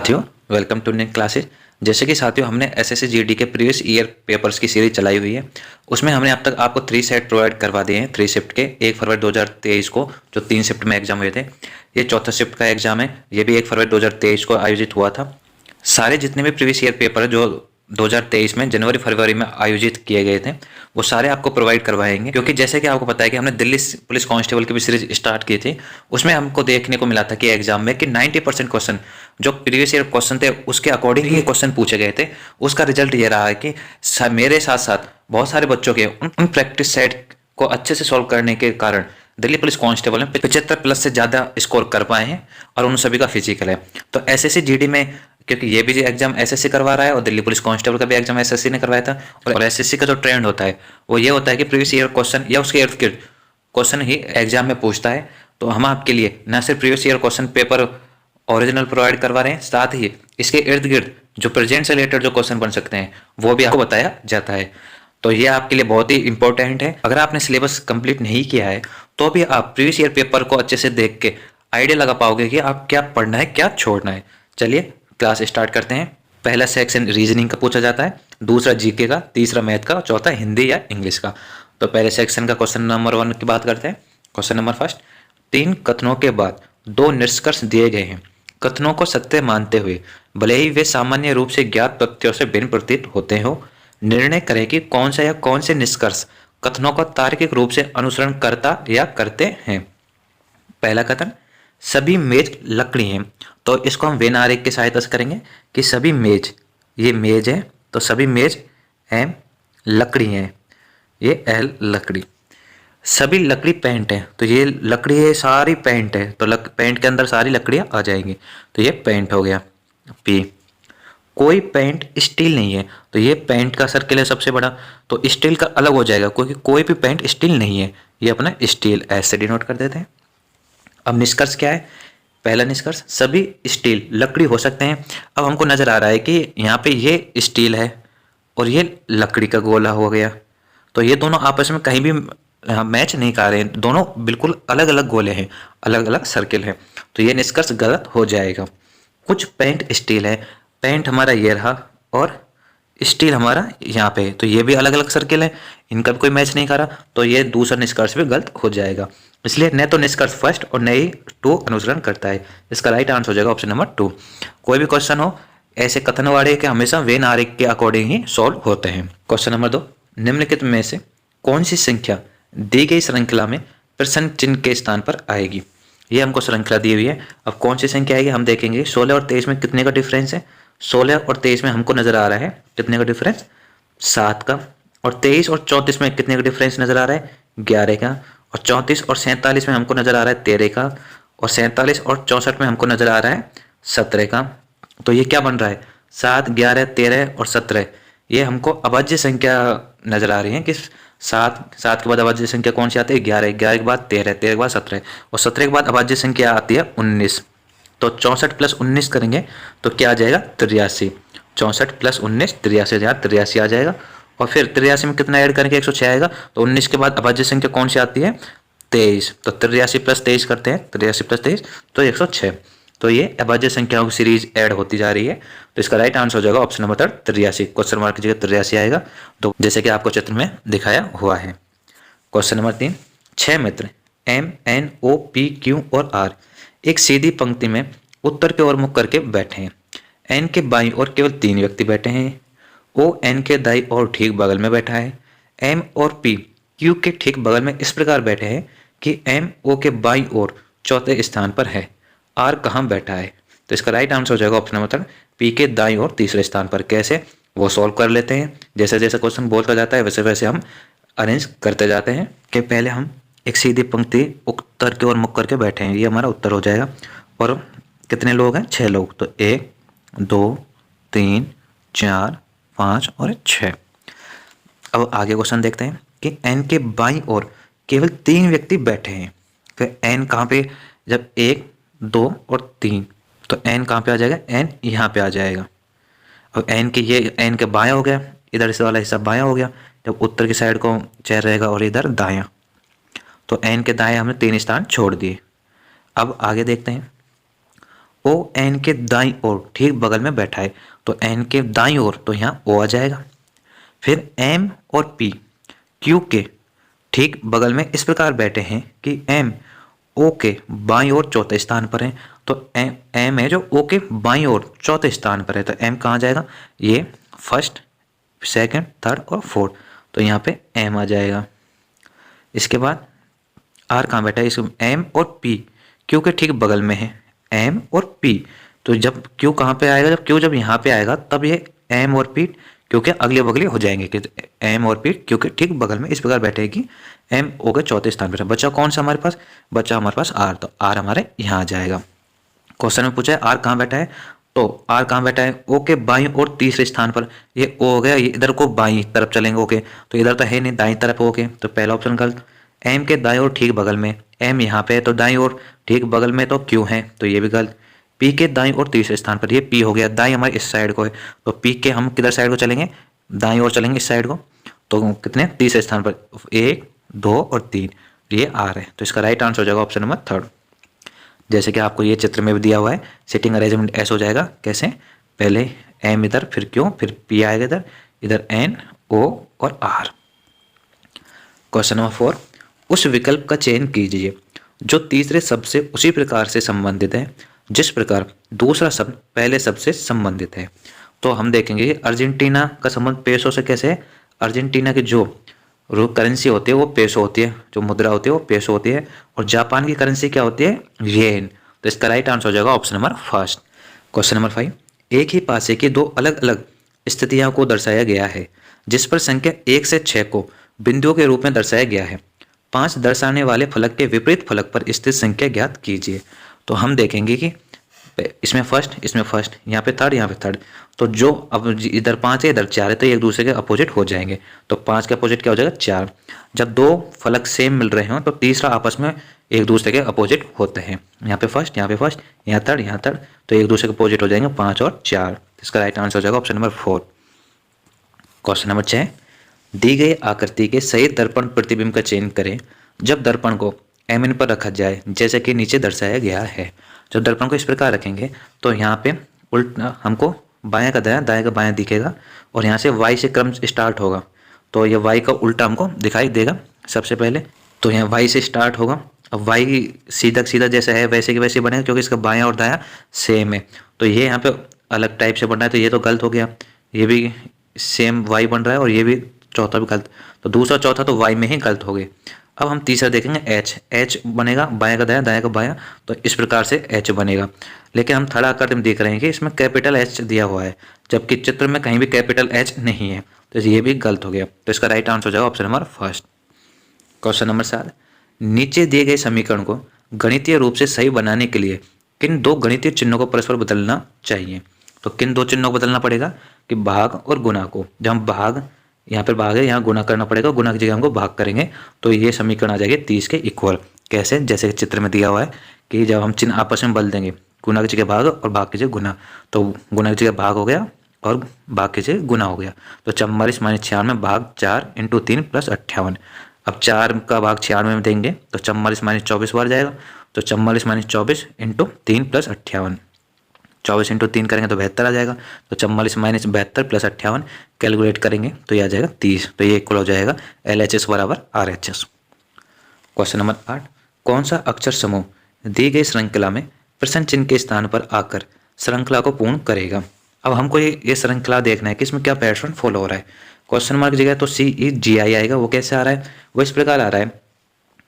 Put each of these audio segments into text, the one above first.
साथियों, welcome to new classes. जैसे कि साथियों हमने एसएससी जीडी के प्रीवियस ईयर पेपर्स की सीरीज चलाई हुई है। उसमें हमने अब तक आपको 3 सेट प्रोवाइड करवा दिए हैं 3 शिफ्ट के। 1 फरवरी 2023 को जो 3 शिफ्ट में एग्जाम हुए थे, ये चौथा शिफ्ट का एग्जाम है। ये भी 1 फरवरी 2023 को आयोजित हुआ था। सारे जितने भी प्रीवियस ईयर पेपर जो 2023 में जनवरी फरवरी में आयोजित किए गए थे, वो सारे आपको प्रोवाइड करवाएंगे। क्योंकि जैसे कि आपको पता है कि हमने दिल्ली पुलिस कांस्टेबल की भी सीरीज स्टार्ट की थी, उसमें हमको देखने को मिला था कि एग्जाम में कि 90% क्वेश्चन जो प्रीवियस ईयर क्वेश्चन थे उसके अकॉर्डिंग ही क्वेश्चन पूछे गए थे। उसका रिजल्ट ये रहा है कि मेरे साथ साथ बहुत सारे बच्चों के उन प्रैक्टिस सेट को अच्छे से सॉल्व करने के कारण दिल्ली पुलिस कांस्टेबल में 75+ से ज़्यादा स्कोर कर पाए हैं और उन सभी का फिजिकल है। तो एसएससी जीडी में, क्योंकि ये भी एग्जाम एसएससी करवा रहा है और दिल्ली पुलिस कांस्टेबल का भी एग्जाम एसएससी ने करवाया था, और एसएससी का जो ट्रेंड होता है वो ये होता है कि प्रीवियस ईयर क्वेश्चन या उसके इर्द गिर्द क्वेश्चन ही एग्जाम में पूछता है। तो हम आपके लिए न सिर्फ previous year question paper original provide करवा रहे हैं, साथ ही इसके इर्द गिर्द जो प्रेजेंट से रिलेटेड जो क्वेश्चन बन सकते हैं वो भी आपको बताया जाता है। तो ये आपके लिए बहुत ही इंपॉर्टेंट है। अगर आपने सिलेबस कंप्लीट नहीं किया है तो भी आप प्रीवियस ईयर पेपर को अच्छे से देख के आइडिया लगा पाओगे कि आप क्या पढ़ना है, क्या छोड़ना है। चलिए क्लास स्टार्ट करते हैं। पहला सेक्शन रीजनिंग का पूछा जाता है, दूसरा जीके का, तीसरा मैथ का, चौथा हिंदी या इंग्लिश का। तो पहले सेक्शन का क्वेश्चन नंबर 1 की बात करते हैं। क्वेश्चन नंबर फर्स्ट, 3 कथनों के बाद 2 निष्कर्ष दिए गए हैं। कथनों को सत्य मानते हुए भले ही वे सामान्य रूप से ज्ञात तथ्यों से भिन्न प्रतीत होते हो, निर्णय करें कि कौन सा या कौन से निष्कर्ष कथनों का तार्किक रूप से अनुसरण करता या करते हैं। पहला कथन, सभी मेज लकड़ी हैं। तो इसको हम वेन आरेख की सहायता से करेंगे कि सभी मेज, ये मेज है तो सभी मेज एम लकड़ी हैं, ये एल लकड़ी। सभी लकड़ी पेंट है तो ये लकड़ी है, सारी पेंट है तो पेंट के अंदर सारी लकड़ियां आ जाएंगी, तो ये पेंट हो गया। पी, कोई पेंट स्टील नहीं है तो ये पेंट का सर्किल है सबसे बड़ा, तो स्टील का अलग हो जाएगा क्योंकि कोई भी पेंट स्टील नहीं है, ये अपना स्टील ऐसे डिनोट कर देते हैं। अब निष्कर्ष क्या है? पहला निष्कर्ष, सभी स्टील लकड़ी हो सकते हैं। अब हमको नजर आ रहा है कि यहाँ पे ये स्टील है और ये लकड़ी का गोला हो गया, तो ये दोनों आपस में कहीं भी मैच नहीं कर रहे हैं, दोनों बिल्कुल अलग अलग गोले हैं, अलग अलग सर्किल है, तो ये निष्कर्ष गलत हो जाएगा। कुछ पेंट स्टील है, पेंट हमारा ये रहा और स्टील हमारा यहाँ पे है, तो ये भी अलग अलग सर्किल है, इनका भी कोई मैच नहीं कर रहा, तो ये दूसरा निष्कर्ष भी गलत हो जाएगा। इसलिए न तो निष्कर्ष फर्स्ट और न ही 2 अनुसरण करता है। इसका राइट आंसर हो जाएगा ऑप्शन नंबर 2। कोई भी क्वेश्चन हो ऐसे कथन वाले के हमेशा वेन आरेख के अकॉर्डिंग ही सॉल्व होते हैं। क्वेश्चन नंबर 2, निम्नलिखित में से कौन सी संख्या दी गई श्रृंखला में प्रश्न चिन्ह के स्थान पर आएगी। ये हमको श्रृंखला दी हुई है, अब कौन सी संख्या आएगी हम देखेंगे। 16 और 23 में कितने का डिफरेंस है? 16 और 23 में हमको नजर आ रहा है कितने का डिफरेंस? 7 का। और 23 और 34 में कितने का डिफरेंस नजर आ रहा है? 11 का। और 34 और 47 में हमको नजर आ रहा है 13 का। और 47 और 64 में हमको नजर आ रहा है 17 का। तो ये क्या बन रहा है? 7, 11, 13 और 17, ये हमको अभाज्य संख्या नजर आ रही है कि 7 के बाद अभाज्य संख्या कौन सी आती है? 11, 11 के बाद 13, 13 के बाद 17 और 17 के बाद अभाज्य संख्या आती है 19। तो 64 + 19 करेंगे तो क्या आ जाएगा? 83। 64 + 19 83, 83 आ जाएगा। और फिर 83 में कितना ऐड करेंगे? 106 आएगा। तो 19 के बाद अभाज्य संख्या कौन सी आती है? 23। तो 83 + 23 करते हैं, 83 + 23 तो 106। तो ये अभाज्य संख्याओं की सीरीज ऐड होती जा रही है, तो इसका राइट आंसर हो जाएगा ऑप्शन नंबर 83। क्वेश्चन मार्क की जगह 83 आएगा, तो जैसे कि आपको चित्र में दिखाया हुआ है। क्वेश्चन नंबर 3, 6 मित्र M, N, O, P, Q और R एक सीधी पंक्ति में उत्तर की ओर मुख करके बैठे हैं। N के बाईं ओर केवल 3 व्यक्ति बैठे हैं। O N के दाईं ओर ठीक बगल में बैठा है। M और P Q के ठीक बगल में इस प्रकार बैठे हैं कि M O के बाईं ओर चौथे स्थान पर है। R कहाँ बैठा है? तो इसका राइट आंसर हो जाएगा ऑप्शन नंबर P के दाईं ओर तीसरे स्थान पर। कैसे? वो सॉल्व कर लेते हैं। जैसे जैसे क्वेश्चन बोलता जाता है वैसे वैसे हम अरेंज करते जाते हैं कि पहले हम एक सीधी पंक्ति उत्तर की ओर मुख करके बैठे हैं, ये हमारा उत्तर हो जाएगा। और कितने लोग हैं? 6 लोग। तो 1, 2, 3, 4, 5 और 6। अब आगे क्वेश्चन देखते हैं कि N के बाईं ओर केवल 3 व्यक्ति बैठे हैं। फिर N कहाँ पे? जब 1, 2 और 3, तो N कहाँ पे आ जाएगा? N यहाँ पे आ जाएगा। अब N के ये N के बायां हो गया, इधर से वाला हिस्सा बायां हो गया, जब उत्तर की साइड को चेयर रहेगा और इधर दायां, तो N के दाएं हमने 3 स्थान छोड़ दिए। अब आगे देखते हैं। ओ एन के दाईं ओर ठीक बगल में बैठा है, तो एन के दाईं ओर तो यहाँ ओ आ जाएगा। फिर एम और पी क्यू के ठीक बगल में इस प्रकार बैठे हैं कि एम ओ के बाईं ओर चौथे स्थान पर है, तो एम है जो ओ के बाईं ओर चौथे स्थान पर है, तो एम कहाँ जाएगा, ये फर्स्ट, सेकंड, थर्ड और फोर्थ, तो यहाँ पे एम आ जाएगा। इसके बाद आर कहाँ बैठा है, इस एम और पी क्यू के ठीक बगल में है, एम और पी, तो जब क्यू कहाँ पे आएगा, जब क्यू जब यहाँ पे आएगा तब ये एम और पी क्यू के अगले बगले हो जाएंगे कि एम और पी क्यू के ठीक बगल में इस प्रकार बैठेगी, एम ओ के चौथे स्थान पर। बचा कौन सा हमारे पास, बचा हमारे पास आर, तो आर हमारे यहाँ आ जाएगा। क्वेश्चन में पूछा है आर कहाँ बैठा है, तो आर कहाँ बैठा है, ओ के बाईं और तीसरे स्थान पर, ये ओ हो गया, ये इधर को बाईं तरफ चलेंगे ओके, तो इधर तो है नहीं, दाईं तरफ ओके, तो पहला ऑप्शन गलत। एम के दाईं ओर ठीक बगल में, एम यहाँ पे है तो दाईं ओर ठीक बगल में तो क्यू है, तो ये भी गलत। पी के दाईं ओर तीसरे स्थान पर, ये पी हो गया, दाईं हमारे इस साइड को है, तो पी के हम किधर साइड को चलेंगे, दाईं ओर चलेंगे इस साइड को, तो कितने, तीसरे स्थान पर, 1 2 और 3, ये आर है, तो इसका राइट आंसर हो जाएगा ऑप्शन नंबर थर्ड। जैसे कि आपको ये चित्र में भी दिया हुआ है, सिटिंग अरेंजमेंट ऐसे हो जाएगा, कैसे, पहले एम इधर, फिर क्यू, फिर पी आएगा इधर, इधर एन ओ और आर। क्वेश्चन नंबर 4, उस विकल्प का चयन कीजिए जो तीसरे शब्द से उसी प्रकार से संबंधित है जिस प्रकार दूसरा शब्द पहले शब्द से संबंधित है। तो हम देखेंगे कि अर्जेंटीना का संबंध पेसो से कैसे है, अर्जेंटीना की जो करेंसी होती है वो पेसो होती है, जो मुद्रा होती है वो पेसो होती है, और जापान की करेंसी क्या होती है, येन, तो इसका राइट आंसर हो जाएगा option number first. Question number 5, एक ही पासे की दो अलग अलग स्थितियों को दर्शाया गया है जिस पर संख्या 1 से 6 को बिंदुओं के रूप में दर्शाया गया है। 5 दर्शाने वाले फलक के विपरीत फलक पर स्थित संख्या ज्ञात कीजिए। तो हम देखेंगे कि इसमें फर्स्ट, यहाँ पे थर्ड, यहाँ पे थर्ड, तो जो अब इधर 5 है इधर 4 है, तो एक दूसरे के अपोजिट हो जाएंगे, तो 5 के अपोजिट क्या हो जाएगा, 4। जब दो फलक सेम मिल रहे हों तो तीसरा आपस में एक दूसरे के अपोजिट होते हैं, यहाँ पे फर्स्ट, यहाँ थर्ड, तो एक दूसरे के अपोजिट हो जाएंगे 5 और 4, इसका राइट आंसर हो जाएगा ऑप्शन नंबर 4। क्वेश्चन नंबर 6, दी गई आकृति के सही दर्पण प्रतिबिंब का चयन करें जब दर्पण को एम पर रखा जाए जैसे कि नीचे दर्शाया गया है। जब दर्पण को इस प्रकार रखेंगे तो यहाँ पे उल्टा हमको बायां का दायां, दाएं का बायां दिखेगा, और यहाँ से वाई से क्रम स्टार्ट होगा, तो ये वाई का उल्टा हमको दिखाई देगा सबसे पहले, तो यहाँ वाई से स्टार्ट होगा। अब वाई सीधा सीधा जैसा है वैसे की वैसे बनेगा क्योंकि इसका बायां और दायां सेम है, तो ये यहाँ पे अलग टाइप से बन रहा है, तो ये तो गलत हो गया, ये भी सेम वाई बन रहा है और ये भी चौथा भी गलत, तो दूसरा चौथा तो वाई में ही गलत हो गए। अब हम तीसरा देखेंगे एच बनेगा, बाएं का दायां, दाएं का बायां, तो इस प्रकार से एच बनेगा। लेकिन हम थर्ड आकृति में देख रहे हैं कि इसमें कैपिटल एच दिया हुआ है जबकि चित्र में कहीं भी कैपिटल एच नहीं है, तो ये भी गलत हो गया, तो इसका राइट आंसर हो जाएगा option number first. Question number 7, नीचे दिए गए समीकरण को गणितीय रूप से सही बनाने के लिए किन दो गणितीय चिन्हों को परस्पर बदलना चाहिए। तो किन दो चिन्हों को बदलना पड़ेगा कि भाग और गुणा को, जब हम भाग, यहाँ पर भाग है, यहाँ गुणा करना पड़ेगा, गुणा की जगह हमको भाग करेंगे, तो ये समीकरण आ जाएगी 30 के इक्वल। कैसे, जैसे चित्र में दिया हुआ है कि जब हम चिन्ह आपस में बदल देंगे, गुणा की जगह भाग और भाग की जगह गुणा, तो गुणा की जगह भाग हो गया और भाग की जगह गुणा हो गया, तो 44 - 96 भाग 4 × 3 + 58। अब 4 का भाग 96 में देंगे तो 44 - 24 बार जाएगा, तो 44 - 24 × 3 + 58, 24 × 3 करेंगे तो 72 आ जाएगा, तो 44 - 72 + 58 कैलकुलेट करेंगे तो ये आ जाएगा 30, तो ये इक्वल हो जाएगा LHS = RHS। क्वेश्चन नंबर 8, कौन सा अक्षर समूह दी गई श्रृंखला में प्रश्न चिन्ह के स्थान पर आकर श्रृंखला को पूर्ण करेगा। अब हमको ये श्रृंखला देखना है कि इसमें क्या पैटर्न फॉलो हो रहा है। क्वेश्चन मार्क की जगह तो CEGI आएगा, वो कैसे आ रहा है, वो इस प्रकार आ रहा है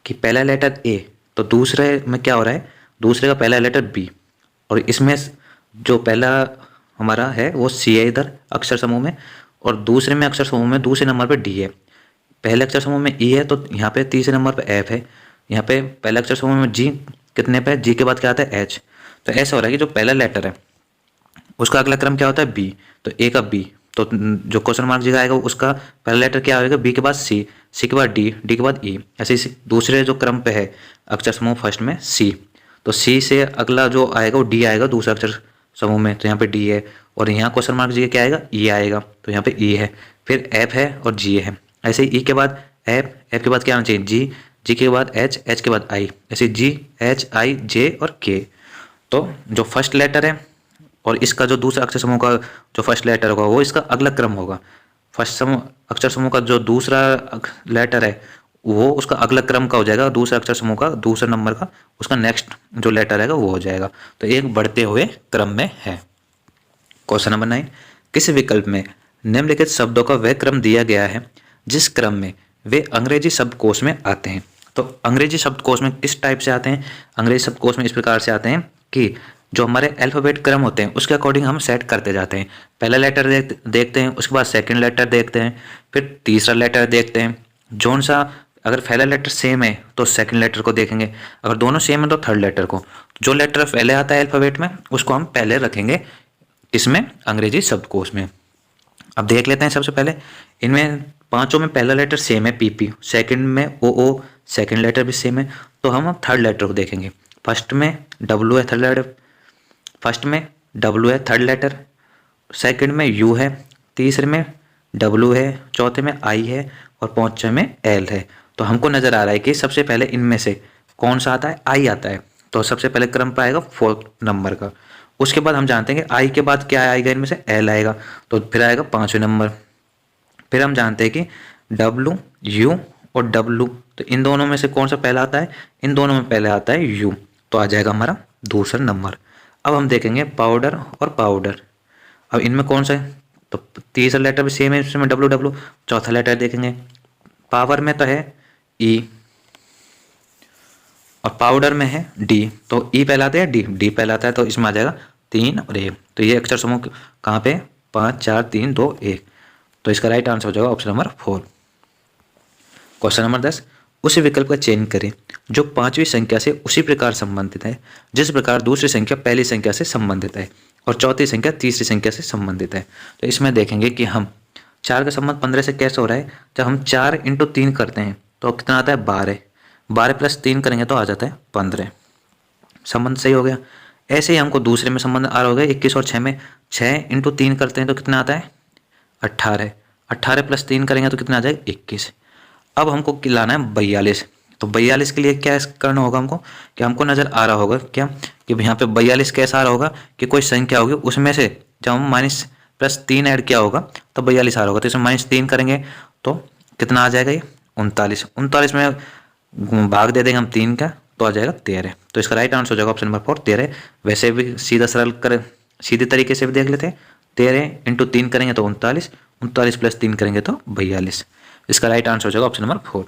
कि पहला लेटर A, तो दूसरे में क्या हो रहा है, दूसरे का पहला लेटर B, और इसमें जो पहला हमारा है वो C है इधर अक्षर समूह में, और दूसरे में अक्षर समूह में दूसरे नंबर पे D है, पहले अक्षर समूह में E है तो यहाँ पे तीसरे नंबर पे F है, यहाँ पे पहले अक्षर समूह में G कितने पे, G के बाद क्या आता है H, तो ऐसा हो रहा है कि जो पहला लेटर है उसका अगला क्रम क्या होता है B, तो A का B, तो जो क्वेश्चन मार्क जगह आएगा उसका पहला लेटर क्या होगा, B के बाद C, C के बाद D, D के बाद E, ऐसे ही दूसरे जो क्रम पे है अक्षर समूह फर्स्ट में C, तो C से अगला जो आएगा वो D आएगा दूसरा अक्षर समूह में, तो यहाँ पे D है, और यहाँ क्वेश्चन मार्क जगह क्या आएगा E आएगा, तो यहाँ पे E है, फिर F है और G है, ऐसे ही E के बाद F के बाद क्या आना चाहिए G के बाद H के बाद I, ऐसे G H I J और K, तो जो फर्स्ट लेटर है और इसका जो दूसरा अक्षर समूह का जो फर्स्ट लेटर होगा वो इसका अगला क्रम होगा। फर्स्ट समूह अक्षर समूह का जो दूसरा लेटर है वो उसका अगला क्रम का हो जाएगा, दूसरा अक्षर समूह का दूसरा नंबर का उसका नेक्स्ट जो लेटर रहेगा वो हो जाएगा। तो एक बढ़ते हुए क्रम में है। क्वेश्चन नंबर 9, किस विकल्प में निम्नलिखित शब्दों का वह क्रम दिया गया है जिस क्रम में वे अंग्रेजी शब्दकोश में आते हैं। तो अंग्रेजी शब्दकोश में किस टाइप से आते हैं? अंग्रेजी शब्दकोश में इस प्रकार से आते हैं कि जो हमारे अल्फ़ाबेट क्रम होते हैं उसके अकॉर्डिंग हम सेट करते जाते हैं। पहला लेटर देखते हैं, उसके बाद सेकंड लेटर देखते हैं, फिर तीसरा लेटर देखते हैं। जौन सा अगर पहला लेटर सेम है तो सेकंड लेटर को देखेंगे, अगर दोनों सेम है तो थर्ड लेटर को। जो लेटर पहले आता है अल्फ़ाबेट में उसको हम पहले रखेंगे इसमें अंग्रेजी शब्दकोश में। अब देख लेते हैं सबसे पहले इनमें पांचों में पहला लेटर सेम है PP, सेकंड में OO, सेकंड लेटर भी सेम है। तो हम थर्ड लेटर को देखेंगे। फर्स्ट में W है, थर्ड लेटर फर्स्ट में W है, थर्ड लेटर सेकंड में U है, तीसरे में W है, चौथे में I है और पांचवें में L है। तो हमको नज़र आ रहा है कि सबसे पहले इनमें से कौन सा आता है? I आता है। तो सबसे पहले क्रम पर आएगा 4th नंबर का। उसके बाद हम जानते हैं कि I के बाद क्या आएगा, इनमें से L आएगा, तो फिर आएगा 5वें नंबर। फिर हम जानते हैं कि W, U और W, तो इन दोनों में से कौन सा पहला आता है? इन दोनों में पहले आता है U, तो आ जाएगा हमारा दूसरा नंबर। अब हम देखेंगे पाउडर और पाउडर। अब इनमें कौन सा है? तो तीसरा लेटर भी सेम है, इसमें W। चौथा लेटर देखेंगे, पावर में तो है E और पाउडर में है D। तो E पहला आता है, D पहला आता है, तो इसमें आ जाएगा 3 और 1। तो ये अक्षर समूह कहाँ पे? 5 4 3 2 1। तो इसका राइट आंसर हो जाएगा ऑप्शन नंबर 4। क्वेश्चन नंबर 10, उस विकल्प का चयन करें जो पांचवी संख्या से उसी प्रकार संबंधित है जिस प्रकार दूसरी संख्या पहली संख्या से संबंधित है और चौथी संख्या तीसरी संख्या से संबंधित है। तो इसमें देखेंगे कि हम 4 का संबंध 15 से कैसे हो रहा है। जब हम 4 × 3 करते हैं तो कितना आता है? 12। 12 + 3 करेंगे तो आ जाता है 15। संबंध सही हो गया। ऐसे ही हमको दूसरे में संबंध आ रहा होगा 21 और 6 में। 6 × 3 करते हैं तो कितना आता है? 18। 18 + 3 करेंगे तो कितना आ जाएगा? 21। अब हमको लाना है 42। तो 42 के लिए क्या करना होगा हमको? कि हमको नज़र आ रहा होगा क्या कि यहाँ पे 42 कैसा आ रहा होगा कि कोई संख्या होगी उसमें से जब हम -+3 ऐड किया होगा तो 42 आ रहा होगा। तो इसमें -3 करेंगे तो कितना आ जाएगा? ये 39। 39 में भाग दे देंगे हम 3 का तो आ जाएगा 13। तो इसका राइट आंसर हो जाएगा ऑप्शन नंबर 4 13। वैसे भी सीधा सरल कर सीधे तरीके से भी देख लेते हैं। 13 × 3 करेंगे तो 39, 39 + 3 करेंगे तो 42। इसका राइट आंसर हो जाएगा ऑप्शन नंबर 4।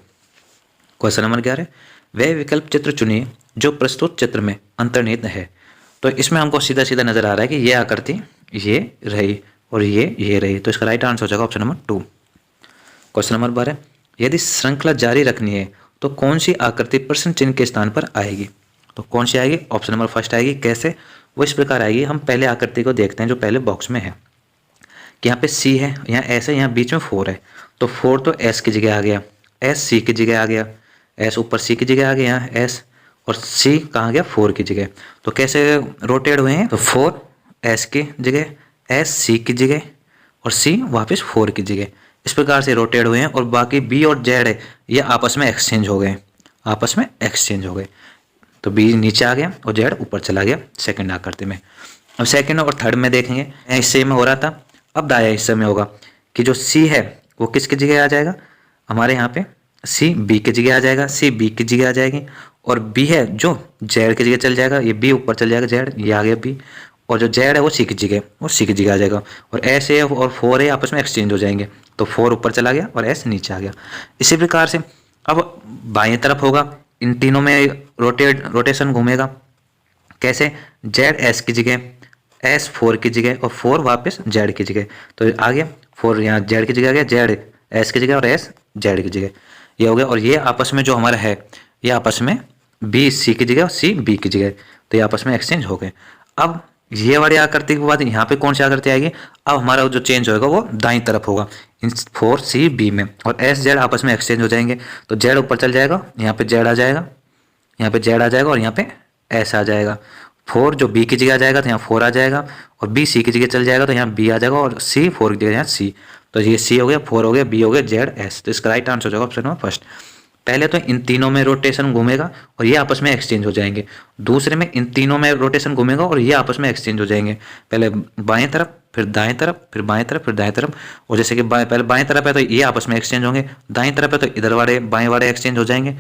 क्वेश्चन नंबर 11, वह विकल्प चित्र चुनिए जो प्रस्तुत चित्र में अंतर्निहित है। तो इसमें हमको सीधा सीधा नजर आ रहा है कि ये आकृति ये रही और ये रही। तो इसका राइट आंसर हो जाएगा ऑप्शन नंबर 2। क्वेश्चन नंबर 12, यदि श्रृंखला जारी रखनी है तो कौन सी आकृति प्रश्न चिन्ह के स्थान पर आएगी? तो कौन सी आएगी? ऑप्शन नंबर फर्स्ट आएगी। कैसे? वो इस प्रकार आएगी। हम पहले आकृति को देखते हैं जो पहले बॉक्स में है कि यहाँ पे C है, यहाँ S है, यहाँ बीच में 4 है। तो 4 तो S की जगह आ गया, S C की जगह आ गया, S ऊपर C की जगह आ गया, यहाँ S और C कहाँ गया? 4 की जगह। तो कैसे रोटेट हुए हैं? तो 4 S की जगह, S C की जगह और C वापस 4 की जगह। इस प्रकार से रोटेट हुए हैं और बाकी B और Z है ये आपस में एक्सचेंज हो गए, आपस में एक्सचेंज हो गए। तो B नीचे आ गया और Z ऊपर चला गया सेकंड आकृति में। अब सेकंड और थर्ड में देखेंगे, हिस्से में हो रहा था, अब दाया हिस्से में होगा कि जो C है वो किसकी जगह आ जाएगा? हमारे यहाँ पे C B की जगह आ जाएगा, C B की जगह आ जाएगी और B है जो Z की जगह चल जाएगा, ये B ऊपर चल जाएगा, Z ये आ गया B और जो Z है वो C की जगह और C की जगह आ जाएगा और S है और 4 है आपस में एक्सचेंज हो जाएंगे। तो 4 ऊपर चला गया और S नीचे आ गया। इसी प्रकार से अब बाएं तरफ होगा, इन तीनों में रोटेशन घूमेगा। कैसे? Z S की जगह, S 4 की जगह और 4 वापस Z की जगह। तो आ गया 4 यहाँ Z की जगह आ गया, Z S की जगह और S Z की जगह, ये हो गया। और ये आपस में जो हमारा है ये आपस में B C की जगह और C B की जगह, तो ये आपस में एक्सचेंज हो गए। अब ये वाली आकृति के बाद यहाँ पे कौन सी आकृति आएगी? अब हमारा जो चेंज होगा वो दाईं तरफ होगा, इन 4 C B में और S Z आपस में एक्सचेंज हो जाएंगे। तो Z ऊपर चल जाएगा, यहाँ पे Z आ जाएगा, यहाँ पे Z आ जाएगा और यहाँ पे S आ जाएगा। 4 जो B की जगह आ जाएगा तो यहाँ 4 आ जाएगा और B C की जगह चल जाएगा तो यहाँ B आ जाएगा और C 4 की जगह यहाँ C। तो ये C हो गया, 4 हो गया, B हो गया, Z S। तो इसका राइट आंसर हो जाएगा ऑप्शन नंबर फर्स्ट। पहले तो इन तीनों में रोटेशन घूमेगा और ये आपस में एक्सचेंज हो जाएंगे। दूसरे में इन तीनों में रोटेशन घूमेगा और ये आपस में एक्सचेंज हो जाएंगे। पहले बाएं तरफ, फिर दाएं तरफ, फिर बाएं तरफ, फिर दाएं तरफ। और जैसे कि पहले बाएं तरफ है तो ये आपस में एक्सचेंज होंगे, दाएं तरफ है तो इधर वाले बाएं वाले एक्सचेंज हो जाएंगे।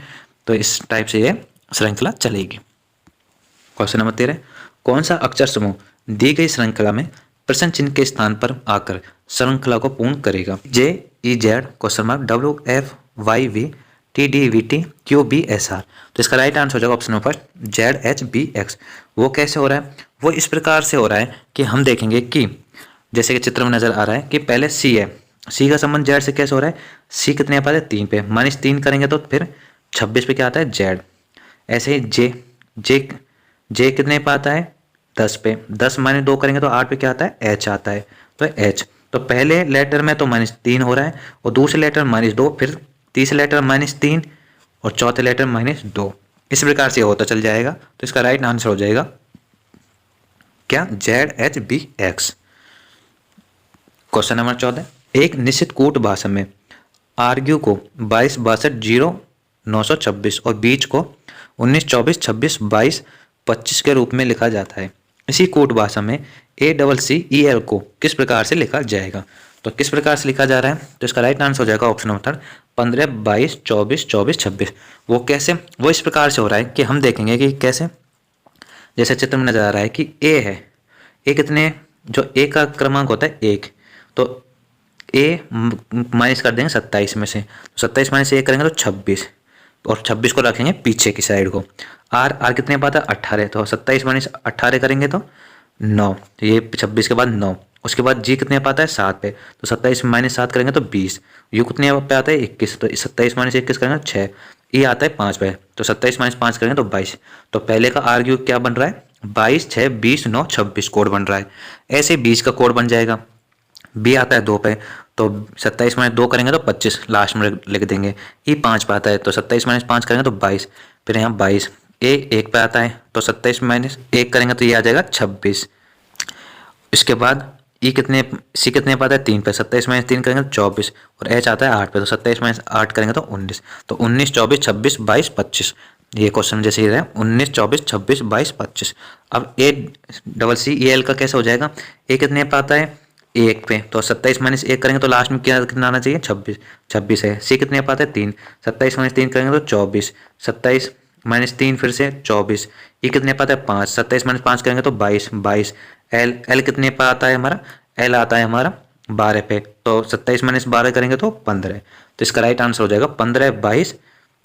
तो इस टाइप से ये श्रृंखला चलेगी। क्वेश्चन नंबर 13, कौन सा अक्षर समूह दी गई श्रृंखला में प्रश्न चिन्ह के स्थान पर आकर श्रृंखला को पूर्ण करेगा? J E Z question mark W F Y V T D V T Q B S R. तो इसका राइट आंसर हो जाएगा option number first Z H B X. वो कैसे हो रहा है? वो इस प्रकार से हो रहा है कि हम देखेंगे कि जैसे कि चित्र में नजर आ रहा है कि पहले सी है, सी का संबंध जेड से कैसे हो रहा है? सी कितने पाते हैं? 3 पे, -3 करेंगे तो फिर 26 पे क्या आता है? जेड। ऐसे ही जे जे जे कितने पे आता है? 10 पे, 10 -2 करेंगे तो 8 पे क्या आता है? एच आता है। तो एच तो पहले लेटर में तो -3 हो रहा है और दूसरे लेटर -2, फिर तीसरे लेटर -3 और चौथे लेटर -2। इस प्रकार से होता चल जाएगा। तो इसका राइट आंसर हो जाएगा क्या? Z H B X. Question number 14, एक निश्चित कूट भाषा में आर्ग्यू को 22 62 0 926 और बीच को 19 24 26 22 25 के रूप में लिखा जाता है। इसी कूट भाषा में ACCEL को किस प्रकार से लिखा जाएगा? तो किस प्रकार से लिखा जा रहा है? तो इसका राइट आंसर हो जाएगा ऑप्शन नंबर 15 22 24 24 26। वो कैसे? वो इस प्रकार से हो रहा है कि हम देखेंगे कि कैसे, जैसे चित्र में नजर आ रहा है कि ए है, ए कितने, जो ए का क्रमांक होता है 1, तो ए माइनस कर देंगे 27 में से, तो 27 -1 करेंगे तो 26 और 26 को रखेंगे पीछे की साइड को। आर आर कितने पाता है? 18, तो 27 -18 करेंगे तो 9, तो ये 26 के बाद 9। उसके बाद जी कितने पाता है? 7 पे, तो 27 -7 करेंगे तो 20। यू कितने पे आता है? 21, तो 27 -21 करेंगे तो 6। ये आता है 5 पे, तो 27 -5 करेंगे तो 22। तो पहले का आर्ग्यू क्या बन रहा है? 22 6 20 9 26 कोड बन रहा है। ऐसे 20 का कोड बन जाएगा। बी आता है 2 पे, तो 27 -2 करेंगे तो 25 लास्ट में लिख देंगे। ई 5 पे आता है, तो 27 -5 करेंगे तो 22, फिर यहाँ 22। ए 1 पे आता है, तो 27 -1 करेंगे तो ये आ जाएगा 26। इसके बाद ई कितने, सी कितने पे आता है? 3 पे, 27 -3 करेंगे तो 24 और एच आता है 8 पे, तो 27 -8 करेंगे तो 19। तो 19 24 26 22 25। ये क्वेश्चन जैसे ही है 19 24 26 22 25। अब ACCEL का कैसे हो जाएगा? ए कितने पे आता है? 1 पे, तो 27 -1 करेंगे तो लास्ट में क्या कितना आना चाहिए? 26 26 है। सी कितने पाते हैं? 3, 27 -3 करेंगे तो 24, 27 -3 फिर से 24। ई कितने पाते हैं? 5, 27 -5 करेंगे तो 22 22। एल कितने पे आता है हमारा? एल आता है हमारा 12 पे, तो 27 -12 करेंगे तो 15। तो इसका राइट आंसर हो जाएगा 15 22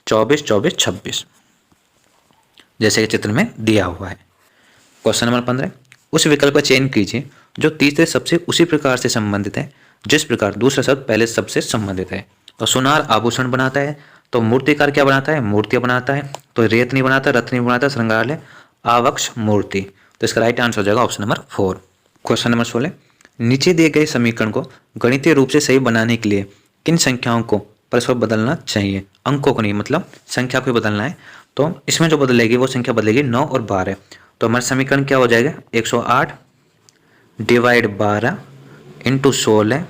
24 24 26, जैसे कि चित्र में दिया हुआ है। क्वेश्चन नंबर 15, उस विकल्प का चयन कीजिए जो तीसरे शब्द से उसी प्रकार से संबंधित है जिस प्रकार दूसरा शब्द पहले शब्द से संबंधित है। तो सुनार आभूषण बनाता है, तो मूर्तिकार क्या बनाता है? मूर्तियां बनाता है। तो रेतनी बनाता है, रत्नी बनाता है, श्रृंगारलय आवक्ष मूर्ति। तो इसका राइट आंसर हो जाएगा ऑप्शन नंबर 4। क्वेश्चन नंबर 16, नीचे दिए गए समीकरण को गणितीय रूप से सही बनाने के लिए किन संख्याओं को परस्पर बदलना चाहिए? अंकों को नहीं, मतलब संख्या को बदलना है। तो इसमें जो बदलेगी वो संख्या बदलेगी 9 और 12। तो हमारा समीकरण क्या हो जाएगा? 108 डिवाइड 12 इंटू 16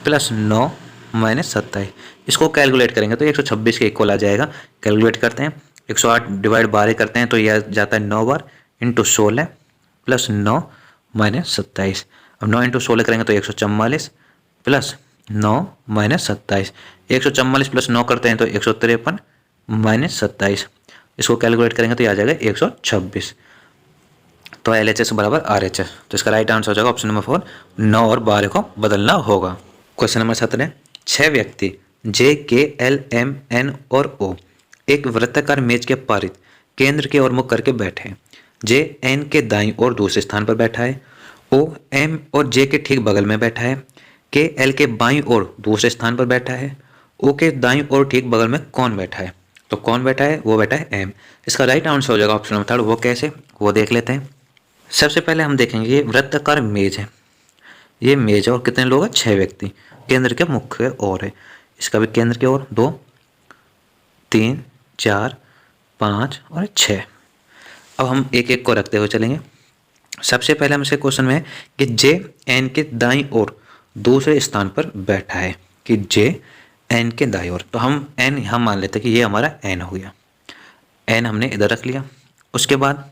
प्लस 9 माइनस 27। इसको कैलकुलेट करेंगे तो 126 के इक्वल आ जाएगा। कैलकुलेट करते हैं, 108 डिवाइड 12 करते हैं तो यह जाता है 9 बार इंटू 16 प्लस 9 माइनस 27। अब 9 इंटू 16 करेंगे तो 144 प्लस 9 माइनस 27। 144 प्लस 9 करते हैं तो 153 माइनस 27। इसको कैलकुलेट करेंगे तो यह आ जाएगा 126। तो LHS बराबर RHS। तो इसका राइट आंसर हो जाएगा ऑप्शन नंबर 4, 9 और 12 को बदलना होगा। क्वेश्चन नंबर 17, 6 व्यक्ति J K L M N और O एक वृत्ताकार मेज के पारित केंद्र की ओर मुख करके बैठे हैं। J N के दाईं ओर दूसरे स्थान पर बैठा है, O M और J के ठीक बगल में बैठा है, K L के बाईं ओर दूसरे स्थान पर बैठा है, O के दाईं ओर ठीक बगल में कौन बैठा है? तो कौन बैठा है? वो बैठा है M। इसका राइट आंसर हो जाएगा ऑप्शन नंबर 3। वो कैसे, वो देख लेते हैं। सबसे पहले हम देखेंगे ये वृत्ताकार मेज है, ये मेज है और कितने लोग हैं? 6 व्यक्ति। केंद्र के मुख्य ओर है, इसका भी केंद्र की ओर 2 3 4 5 और 6। अब हम एक एक को रखते हुए चलेंगे। सबसे पहले हमसे क्वेश्चन में है कि J N के दाईं ओर दूसरे स्थान पर बैठा है, कि J एन के दाईं ओर। तो हम एन यहाँ मान लेते हैं कि ये हमारा एन हो गया, एन हमने इधर रख लिया। उसके बाद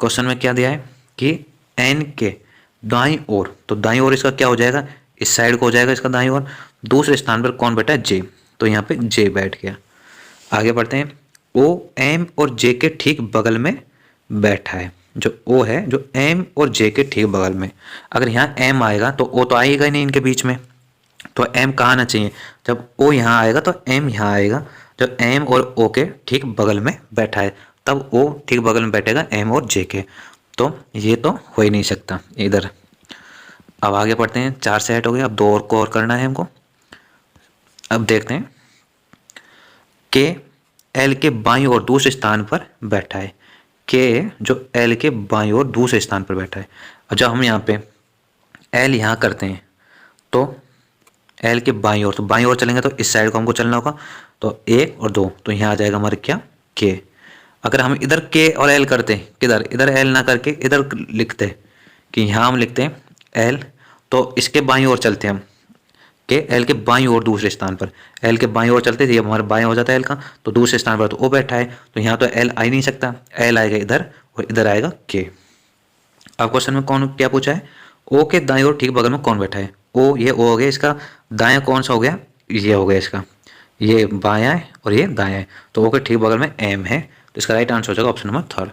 क्वेश्चन में क्या दिया है कि एन के दाईं ओर, तो दाईं ओर इसका क्या हो जाएगा, इस साइड को हो जाएगा इसका दाईं ओर। दूसरे स्थान पर कौन बैठा है, जे, तो यहाँ पे जे बैठ गया। आगे बढ़ते हैं, ओ एम और जे के ठीक बगल में बैठा है। जो ओ है, जो एम और जे के ठीक बगल में, अगर यहाँ एम आएगा तो ओ तो आएगा ही नहीं इनके बीच में, तो एम कहाँ आना चाहिए, जब ओ यहाँ आएगा तो एम यहाँ आएगा। जब एम और ओ के ठीक बगल में बैठा है तब ओ ठीक बगल में बैठेगा एम और जे के, तो ये तो हो ही नहीं सकता इधर। अब आगे पढ़ते हैं, 4 सेट हो गए, अब 2 और को और करना है हमको। अब देखते हैं, के एल के बाईं ओर दूसरे स्थान पर बैठा है, के जो एल के बाईं ओर दूसरे स्थान पर बैठा है। अब जब हम यहाँ पे एल यहाँ करते हैं तो एल के बाईं ओर, तो बाईं ओर चलेंगे तो इस साइड को हमको चलना होगा, तो 1 और 2, तो यहाँ आ जाएगा हमारे क्या, के। अगर हम इधर के और एल करते हैं, किधर, इधर एल ना करके इधर लिखते हैं कि यहाँ हम लिखते हैं एल, तो इसके बाईं ओर चलते हैं हम, के एल के बाईं ओर दूसरे स्थान पर, एल के बाईं ओर चलते थे, ये हमारा बाईं हो जाता है एल का, तो दूसरे स्थान पर तो ओ बैठा है, तो यहाँ तो एल आ ही नहीं सकता, एल आएगा इधर और इधर आएगा के। अब क्वेश्चन में कौन क्या पूछा है, ओ के दाएं ओर ठीक बगल में कौन बैठा है, ओ, ये ओ हो गया, इसका दायां कौन सा हो गया, ये हो गया इसका, ये बायां है और ये दायां है, तो ओ के ठीक बगल में एम है, तो इसका राइट आंसर हो जाएगा ऑप्शन नंबर 3।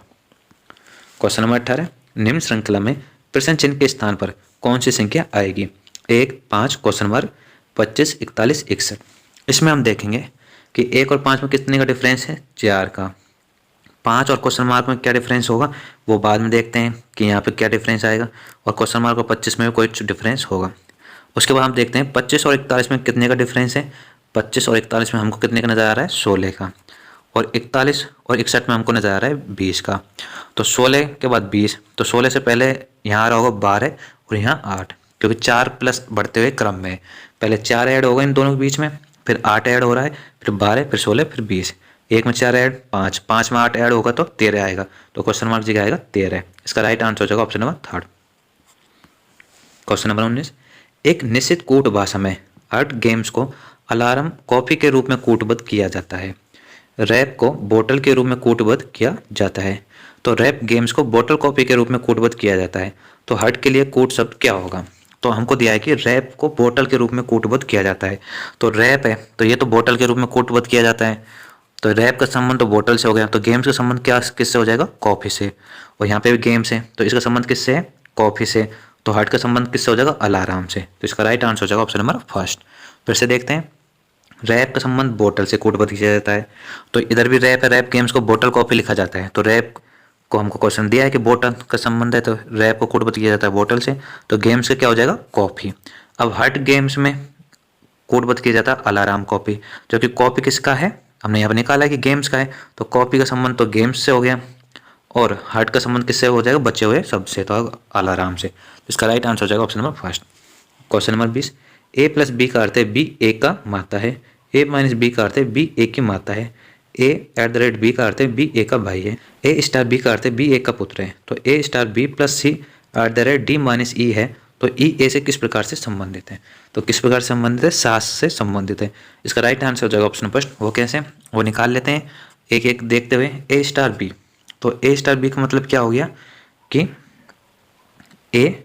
क्वेश्चन नंबर 18, निम्न श्रृंखला में प्रश्न चिन्ह के स्थान पर कौन सी संख्या आएगी, 1, 5, क्वेश्चन नंबर 25, 41, 61। इसमें हम देखेंगे कि 1 और 5 में कितने का डिफरेंस है, 4 का। 5 और क्वेश्चन मार्क में क्या डिफरेंस होगा वो बाद में देखते हैं कि यहाँ पे क्या डिफरेंस आएगा, और क्वेश्चन मार्क और 25 में भी कोई डिफरेंस होगा। उसके बाद हम देखते हैं 25 और 41 में कितने का डिफरेंस है, 25 और 41 में हमको कितने का नज़र आ रहा है, 16 का, और 41 और 61 में हमको नज़र आ रहा है 20 का। तो 16 के बाद 20, तो 16 से पहले यहाँ आ रहा होगा 12 और यहाँ 8, क्योंकि 4 प्लस बढ़ते हुए क्रम में, पहले 4 ऐड होगा इन दोनों के बीच में, फिर 8 ऐड हो रहा है, फिर 12, फिर 16, फिर 20, एक में 4 ऐड 5, 5 में 8 ऐड होगा तो 13 आएगा, तो क्वेश्चन मार्क जगह आएगा 13। इसका राइट आंसर हो जाएगा ऑप्शन नंबर 3। क्वेश्चन नंबर 19, एक निश्चित कूट भाषा में हर्ट गेम्स को अलार्म कॉपी के रूप में कूटबद्ध किया जाता है, रैप को बोतल के रूप में कूटबद्ध किया जाता है। तो रैप गेम्स को बोतल कॉपी के रूप में कूटबद्ध किया जाता है, तो हर्ट के लिए कूट शब्द क्या होगा, तो हमको दिया है कि रैप को बोतल के रूप में कूटबद्ध किया जाता है, तो रैप है तो ये तो बोतल के रूप में कूटबद्ध किया जाता है, तो रैप का संबंध तो बोतल से हो गया, तो गेम्स का संबंध क्या किससे हो जाएगा, कॉफी से, और यहाँ पे भी गेम्स है तो इसका संबंध किससे है, कॉफी से, तो हर्ट का संबंध किससे हो जाएगा, अलार्म से, तो इसका राइट आंसर हो जाएगा ऑप्शन नंबर 1। फिर से देखते हैं, रैप का संबंध बोतल से कूटबद्ध किया जाता है, तो इधर भी रैप है, रैप गेम्स को बोतल कॉफी लिखा जाता है, तो रैप को हमको क्वेश्चन दिया है कि बोतल का संबंध है, तो रैप को कूटबद्ध किया जाता है बोतल से, तो गेम्स का क्या हो जाएगा, कॉफी। अब हर्ट गेम्स में कूटबद्ध किया जाता है अलार्म कॉपी, जो कि कॉपी किसका है, हमने यहाँ पर निकाला है कि गेम्स का है, तो कॉपी का संबंध तो गेम्स से हो गया, और हर्ट का संबंध किससे हो जाएगा, बचे हुए शब्द से, तो अलार्म से, तो इसका राइट आंसर हो जाएगा ऑप्शन नंबर 1। क्वेश्चन नंबर 20, ए प्लस बी का अर्थ है बी ए का माता है, ए माइनस बी का अर्थ है बी ए की माता है, ए एट द रेट बी का अर्थ है बी ए का भाई है, ए स्टार बी का अर्थ है बी ए का पुत्र है, तो A star B plus C at the rate D minus E है, तो ई ए से किस प्रकार से संबंधित है, तो किस प्रकार से संबंधित है, सास से संबंधित है। इसका राइट आंसर हो जाएगा ऑप्शन फर्स्ट, वो कैसे, वो निकाल लेते हैं एक एक देखते हुए। ए स्टार बी, तो ए स्टार बी का मतलब क्या हो गया कि ए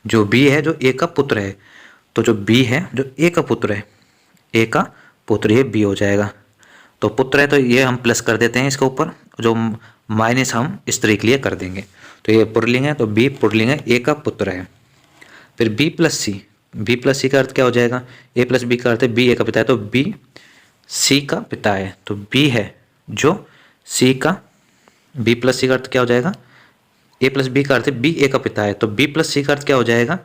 जो बी है जो ए का पुत्र है, तो जो बी है जो ए का पुत्र है, ए का पुत्र, ये बी हो जाएगा, तो पुत्र है तो ये हम प्लस कर देते हैं इसके ऊपर, जो माइनस हम स्त्री के लिए कर देंगे, तो ये पुल्लिंग है तो बी पुल्लिंग है, ए का पुत्र है। फिर बी प्लस सी, बी प्लस सी का अर्थ क्या हो जाएगा, ए प्लस बी का अर्थ है बी ए का पिता है, तो बी सी का पिता है, तो बी है जो सी का, बी प्लस सी का अर्थ क्या हो जाएगा, ए प्लस बी का अर्थ है बी ए का पिता है, तो बी प्लस सी का अर्थ क्या हो जाएगा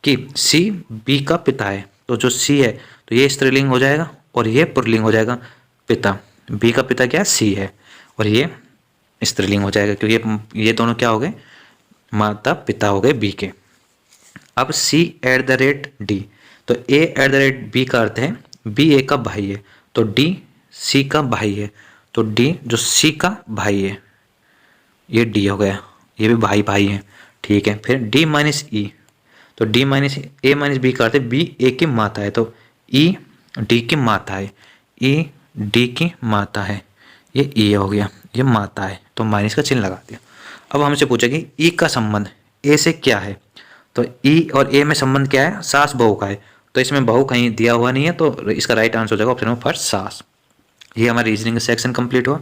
कि सी बी का पिता है, तो जो सी है तो ये स्त्रीलिंग हो जाएगा और ये पुल्लिंग हो जाएगा, पिता, बी का पिता क्या है, सी है, और ये स्त्रीलिंग हो जाएगा क्योंकि ये दोनों क्या हो गए, माता पिता हो गए बी के। अब सी एट द रेट डी, तो ए एट द रेट बी का अर्थ है बी ए का भाई है, तो डी सी का भाई है, तो डी जो सी का भाई है, ये डी हो गया, ये भी भाई भाई है, ठीक है। फिर डी माइनस ई, तो डी माइनस ए माइनस बी का अर्थ है बी ए की माता है, तो ई डी की माता है, ई डी की माता है, ये ई हो गया, ये माता है, तो माइनस का चिन्ह लगा दिया। अब हमसे पूछा कि ई का संबंध ए से क्या है, तो ई और ए में संबंध क्या है, सास बहू का है, तो इसमें बहू कहीं दिया हुआ नहीं है, तो इसका राइट आंसर हो जाएगा ऑप्शन नंबर फर्स्ट सास। ये हमारा रीजनिंग सेक्शन कंप्लीट हुआ।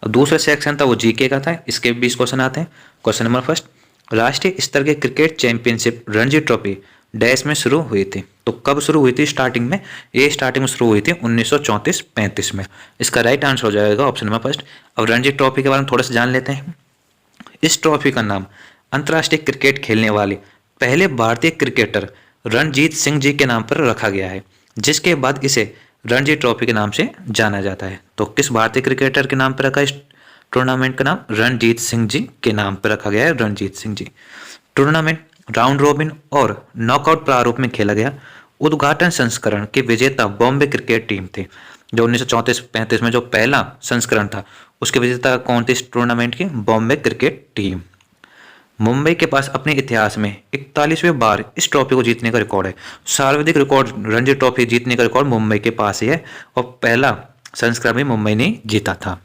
अब दूसरा सेक्शन था वो जीके का था, इसके 20 क्वेश्चन आते हैं। क्वेश्चन नंबर फर्स्ट, राष्ट्रीय स्तर के cricket championship Ranji trophy dash में शुरू हुई थी, तो कब शुरू हुई थी स्टार्टिंग में, ये स्टार्टिंग में शुरू हुई थी 1934-35 में। इसका राइट आंसर हो जाएगा ऑप्शन नंबर फर्स्ट। अब रणजी ट्रॉफी के बारे में थोड़ा सा जान लेते हैं। इस ट्रॉफी का नाम अंतर्राष्ट्रीय क्रिकेट खेलने वाले पहले भारतीय क्रिकेटर रणजीत सिंह जी के नाम पर रखा गया है, जिसके बाद इसे रणजी ट्रॉफी के नाम से जाना जाता है। तो किस भारतीय क्रिकेटर के नाम पर रखा है इस टूर्नामेंट का नाम, रणजीत सिंह जी के नाम पर रखा गया है, Ranjit Singh ji. Tournament round robin और नॉकआउट प्रारूप में खेला गया। उद्घाटन संस्करण के विजेता बॉम्बे क्रिकेट टीम थे, जो 1934-35 में जो पहला संस्करण था उसके विजेता कौन थे इस टूर्नामेंट की, बॉम्बे क्रिकेट टीम। मुंबई के पास अपने इतिहास में 41वें बार इस ट्रॉफी को जीतने का रिकॉर्ड है। सर्वाधिक रिकॉर्ड रणजी ट्रॉफी जीतने का रिकॉर्ड मुंबई के पास ही है, और पहला संस्करण भी मुंबई ने जीता था।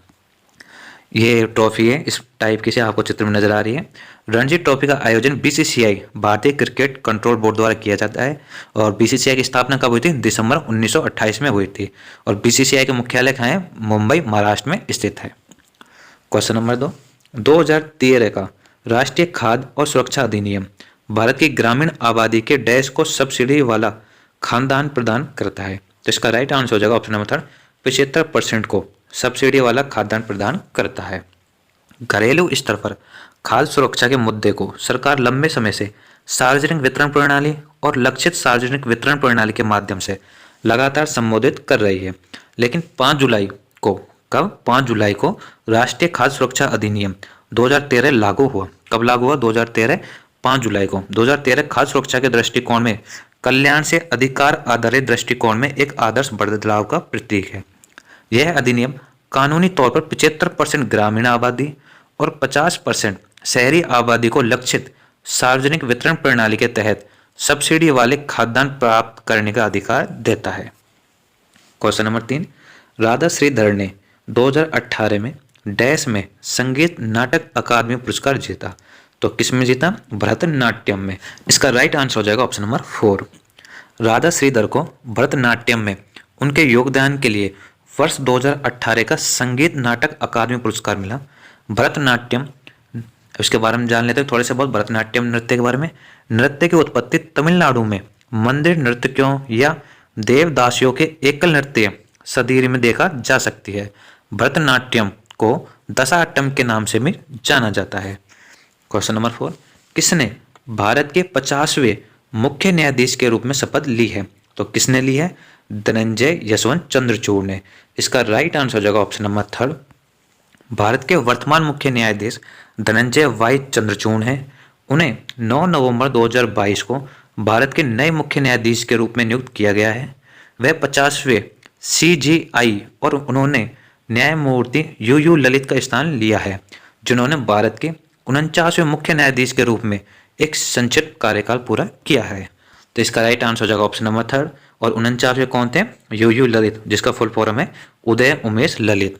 ये ट्रॉफी है, इस टाइप की से आपको चित्र में नजर आ रही है। रणजी ट्रॉफी का आयोजन बीसीसीआई भारतीय क्रिकेट कंट्रोल बोर्ड द्वारा किया जाता है, और बीसीसीआई की स्थापना कब हुई थी, दिसंबर 1928 में हुई थी, और बीसीसीआई के मुख्यालय कहाँ है, मुंबई महाराष्ट्र में स्थित है। क्वेश्चन नंबर 2, 2013 का राष्ट्रीय खाद्य और सुरक्षा अधिनियम भारत की ग्रामीण आबादी के डैश को सब्सिडी वाला खाद्यान्न प्रदान करता है, तो इसका राइट आंसर हो जाएगा ऑप्शन नंबर थर्ड, 75% को सब्सिडी वाला खाद्यान्न प्रदान करता है। घरेलू स्तर पर खाद्य सुरक्षा के मुद्दे को सरकार लंबे समय से सार्वजनिक वितरण प्रणाली और लक्षित सार्वजनिक वितरण प्रणाली के माध्यम से लगातार संबोधित कर रही है, लेकिन 5 जुलाई को, कब, 5 जुलाई को राष्ट्रीय खाद्य सुरक्षा अधिनियम 2013 लागू हुआ। कब लागू हुआ, 2013, 5 जुलाई को। 2013 खाद्य सुरक्षा के दृष्टिकोण में कल्याण से अधिकार आधारित दृष्टिकोण में एक आदर्श बदलाव का प्रतीक है। यह अधिनियम कानूनी तौर पर 75% ग्रामीण आबादी और 50% शहरी आबादी को लक्षित सार्वजनिक वितरण प्रणाली के तहत सब्सिडी वाले खाद्यान्न प्राप्त करने का अधिकार देता है। क्वेश्चन नंबर 3, राधा श्रीधर ने 2018 में डैश में संगीत नाटक अकादमी पुरस्कार जीता, तो किस में जीता, भरतनाट्यम में। इसका राइट आंसर हो जाएगा ऑप्शन नंबर 4। राधा श्रीधर को भरतनाट्यम में उनके योगदान के लिए वर्ष 2018 का संगीत नाटक अकादमी पुरस्कार मिला। भरतनाट्यम, उसके बारे में जान लेते हैं थोड़े से बहुत भरतनाट्यम नृत्य के बारे में। नृत्य की उत्पत्ति तमिलनाडु में मंदिर नर्तकियों या देवदासियों के एकल नृत्य सदीरी में देखा जा सकती है। भरतनाट्यम को दशाट्टम के नाम से भी जाना जाता है। क्वेश्चन नंबर 4, किसने भारत के 50वें मुख्य न्यायाधीश के रूप में शपथ ली है, तो किसने ली है, धनंजय यशवंत चंद्रचूड़ ने। इसका राइट आंसर हो जाएगा ऑप्शन नंबर 3। भारत के वर्तमान मुख्य न्यायाधीश धनंजय वाई चंद्रचूड़ हैं। उन्हें 9 नवंबर 2022 को भारत के नए मुख्य न्यायाधीश के रूप में नियुक्त किया गया है। वह 50वें CJI और उन्होंने न्यायमूर्ति यू ललित का स्थान लिया है, जिन्होंने भारत के 49वें मुख्य न्यायाधीश के रूप में एक संक्षिप्त कार्यकाल पूरा किया है। तो इसका राइट आंसर हो जाएगा ऑप्शन नंबर 3। और 49वें कौन थे, यू ललित, जिसका फुल फॉर्म है उदय उमेश ललित।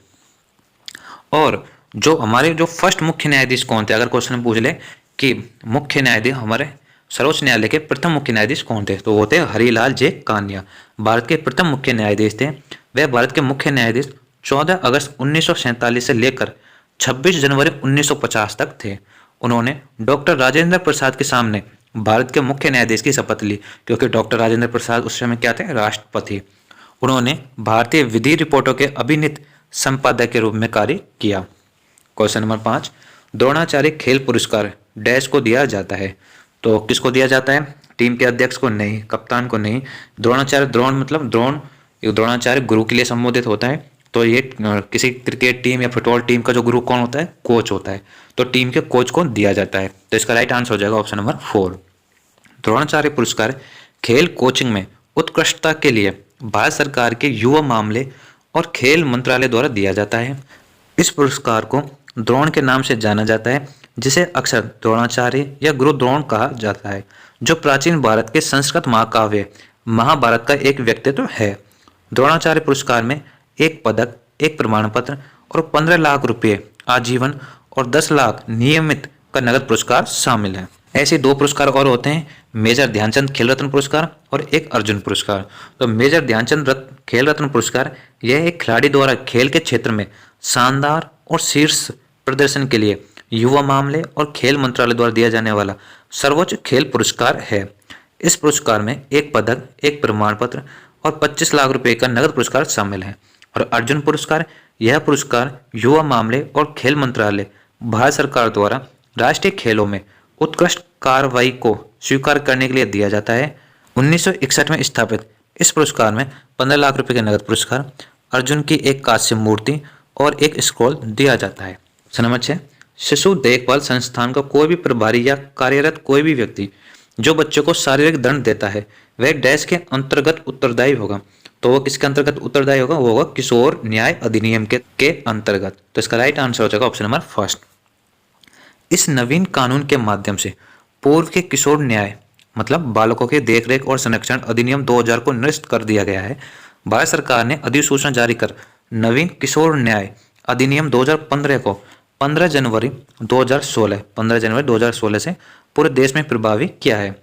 और जो हमारे जो फर्स्ट मुख्य न्यायाधीश कौन थे, अगर क्वेश्चन पूछ ले कि मुख्य न्यायाधीश हमारे सर्वोच्च न्यायालय के प्रथम मुख्य न्यायाधीश कौन थे, तो वो थे हरिलाल जे कान्या, भारत के प्रथम मुख्य न्यायाधीश थे। वह भारत के मुख्य न्यायाधीश 14 अगस्त 1947 से लेकर 26 जनवरी 1950 तक थे। उन्होंने डॉक्टर राजेंद्र प्रसाद के सामने भारत के मुख्य न्यायाधीश की शपथ ली, क्योंकि डॉक्टर राजेंद्र प्रसाद उस समय क्या थे, राष्ट्रपति। उन्होंने भारतीय विधि रिपोर्टों के अभिनीत संपादक के रूप में कार्य किया। क्वेश्चन नंबर 5, द्रोणाचार्य खेल पुरस्कार डैश को दिया जाता है, तो किसको दिया जाता है, टीम के अध्यक्ष को नहीं, कप्तान को नहीं। द्रोणाचार्य, द्रोण मतलब द्रोणाचार्य गुरु के लिए संबोधित होता है, तो ये किसी क्रिकेट टीम या फुटबॉल टीम का जो गुरु कौन होता है, कोच होता है, तो टीम के कोच को दिया जाता है। तो इसका राइट आंसर हो जाएगा ऑप्शन नंबर 4। द्रोणाचार्य पुरस्कार खेल कोचिंग में उत्कृष्टता के लिए भारत सरकार के युवा मामले और खेल मंत्रालय द्वारा दिया जाता है। इस पुरस्कार को द्रोण के नाम से जाना जाता है, जिसे अक्सर द्रोणाचार्य या गुरु द्रोण कहा जाता है, जो प्राचीन भारत के संस्कृत महाकाव्य महाभारत का एक व्यक्तित्व है। द्रोणाचार्य पुरस्कार में 1 पदक, 1 प्रमाण पत्र और 15 लाख रुपये आजीवन और 10 लाख नियमित का नगद पुरस्कार शामिल है। ऐसे 2 पुरस्कार और होते हैं, मेजर ध्यानचंद खेल रत्न पुरस्कार और एक अर्जुन पुरस्कार। तो मेजर ध्यानचंद खेल रत्न पुरस्कार यह एक खिलाड़ी द्वारा खेल के क्षेत्र में शानदार और शीर्ष प्रदर्शन के लिए युवा मामले और खेल मंत्रालय द्वारा दिया जाने वाला सर्वोच्च खेल पुरस्कार है। इस पुरस्कार में 1 पदक, 1 प्रमाण पत्र और 25 लाख रुपए का नगद पुरस्कार शामिल है। और अर्जुन पुरस्कार, यह पुरस्कार युवा मामले और खेल मंत्रालय भारत सरकार द्वारा राष्ट्रीय खेलों में उत्कृष्ट कार्रवाई को स्वीकार करने के लिए दिया जाता है। 1961 में स्थापित इस पुरस्कार में 15 लाख रुपए का नगद पुरस्कार, अर्जुन की एक कांस्य मूर्ति और एक स्क्रॉल दिया जाता है। नंबर 6, शिशु देखभाल संस्थान का कोई भी प्रभारी या कार्यरत कोई भी व्यक्ति जो बच्चों को शारीरिक दंड देता है वह डैश के अंतर्गत उत्तरदायी होगा। तो वो किसके अंतर्गत उत्तरदायी होगा? वो होगा किशोर न्याय अधिनियम के अंतर्गत। तो इसका राइट आंसर हो जाएगा ऑप्शन नंबर फर्स्ट। इस नवीन कानून के माध्यम से पूर्व के किशोर न्याय मतलब बालकों के देखरेख और संरक्षण अधिनियम 2000 को निरस्त कर दिया गया है। भारत सरकार ने अधिसूचना जारी कर नवीन किशोर न्याय अधिनियम 2015 को 15 जनवरी 2016 से पूरे देश में प्रभावी किया है।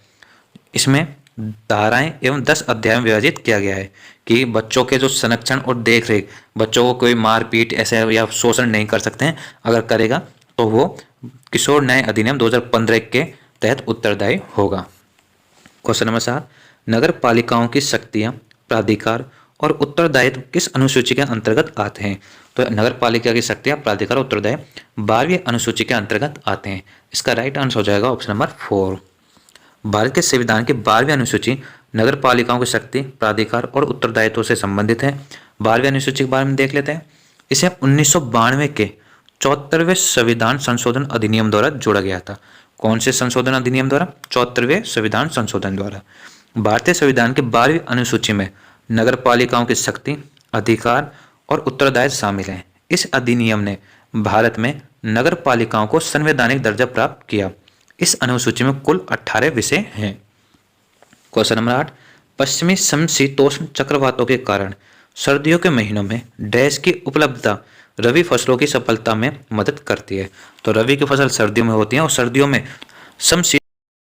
इसमें धाराएं एवं 10 अध्याय में विभाजित किया गया है कि बच्चों के जो संरक्षण और देखरेख, बच्चों को कोई मारपीट ऐसे या शोषण नहीं कर सकते हैं, अगर करेगा तो वो किशोर न्याय अधिनियम 2015 के तहत उत्तरदायी होगा। क्वेश्चन नंबर 7, नगर पालिकाओं की शक्तियां, प्राधिकार और उत्तरदायित्व किस अनुसूची के अंतर्गत आते हैं? तो नगर पालिका की शक्तियां, प्राधिकार, उत्तरदायित्व 12वीं अनुसूची के अंतर्गत आते हैं। इसका राइट आंसर हो जाएगा ऑप्शन नंबर 4। भारत के संविधान की 12वीं अनुसूची नगर पालिकाओं की शक्ति, प्राधिकार और उत्तरदायित्व से संबंधित है। 12वीं अनुसूची के बारे में देख लेते हैं। इसे 1992 के 74वें संविधान संशोधन अधिनियम द्वारा जोड़ा गया था। कौन से संशोधन अधिनियम द्वारा? 74वें संविधान संशोधन द्वारा। भारतीय संविधान की 12वीं अनुसूची में नगर पालिकाओं की शक्ति, अधिकार और उत्तरदायित्व शामिल हैं। इस अधिनियम ने भारत में नगर पालिकाओं को संवैधानिक दर्जा प्राप्त किया। इस अनुसूची में कुल 18 विषय हैं। क्वेश्चन नंबर 8, पश्चिमी समशीतोष्ण चक्रवातों के कारण सर्दियों के महीनों में डैश की उपलब्धता रबी फसलों की सफलता में मदद करती है। तो रबी की फसल सर्दियों में होती है और सर्दियों में समशीतोष्ण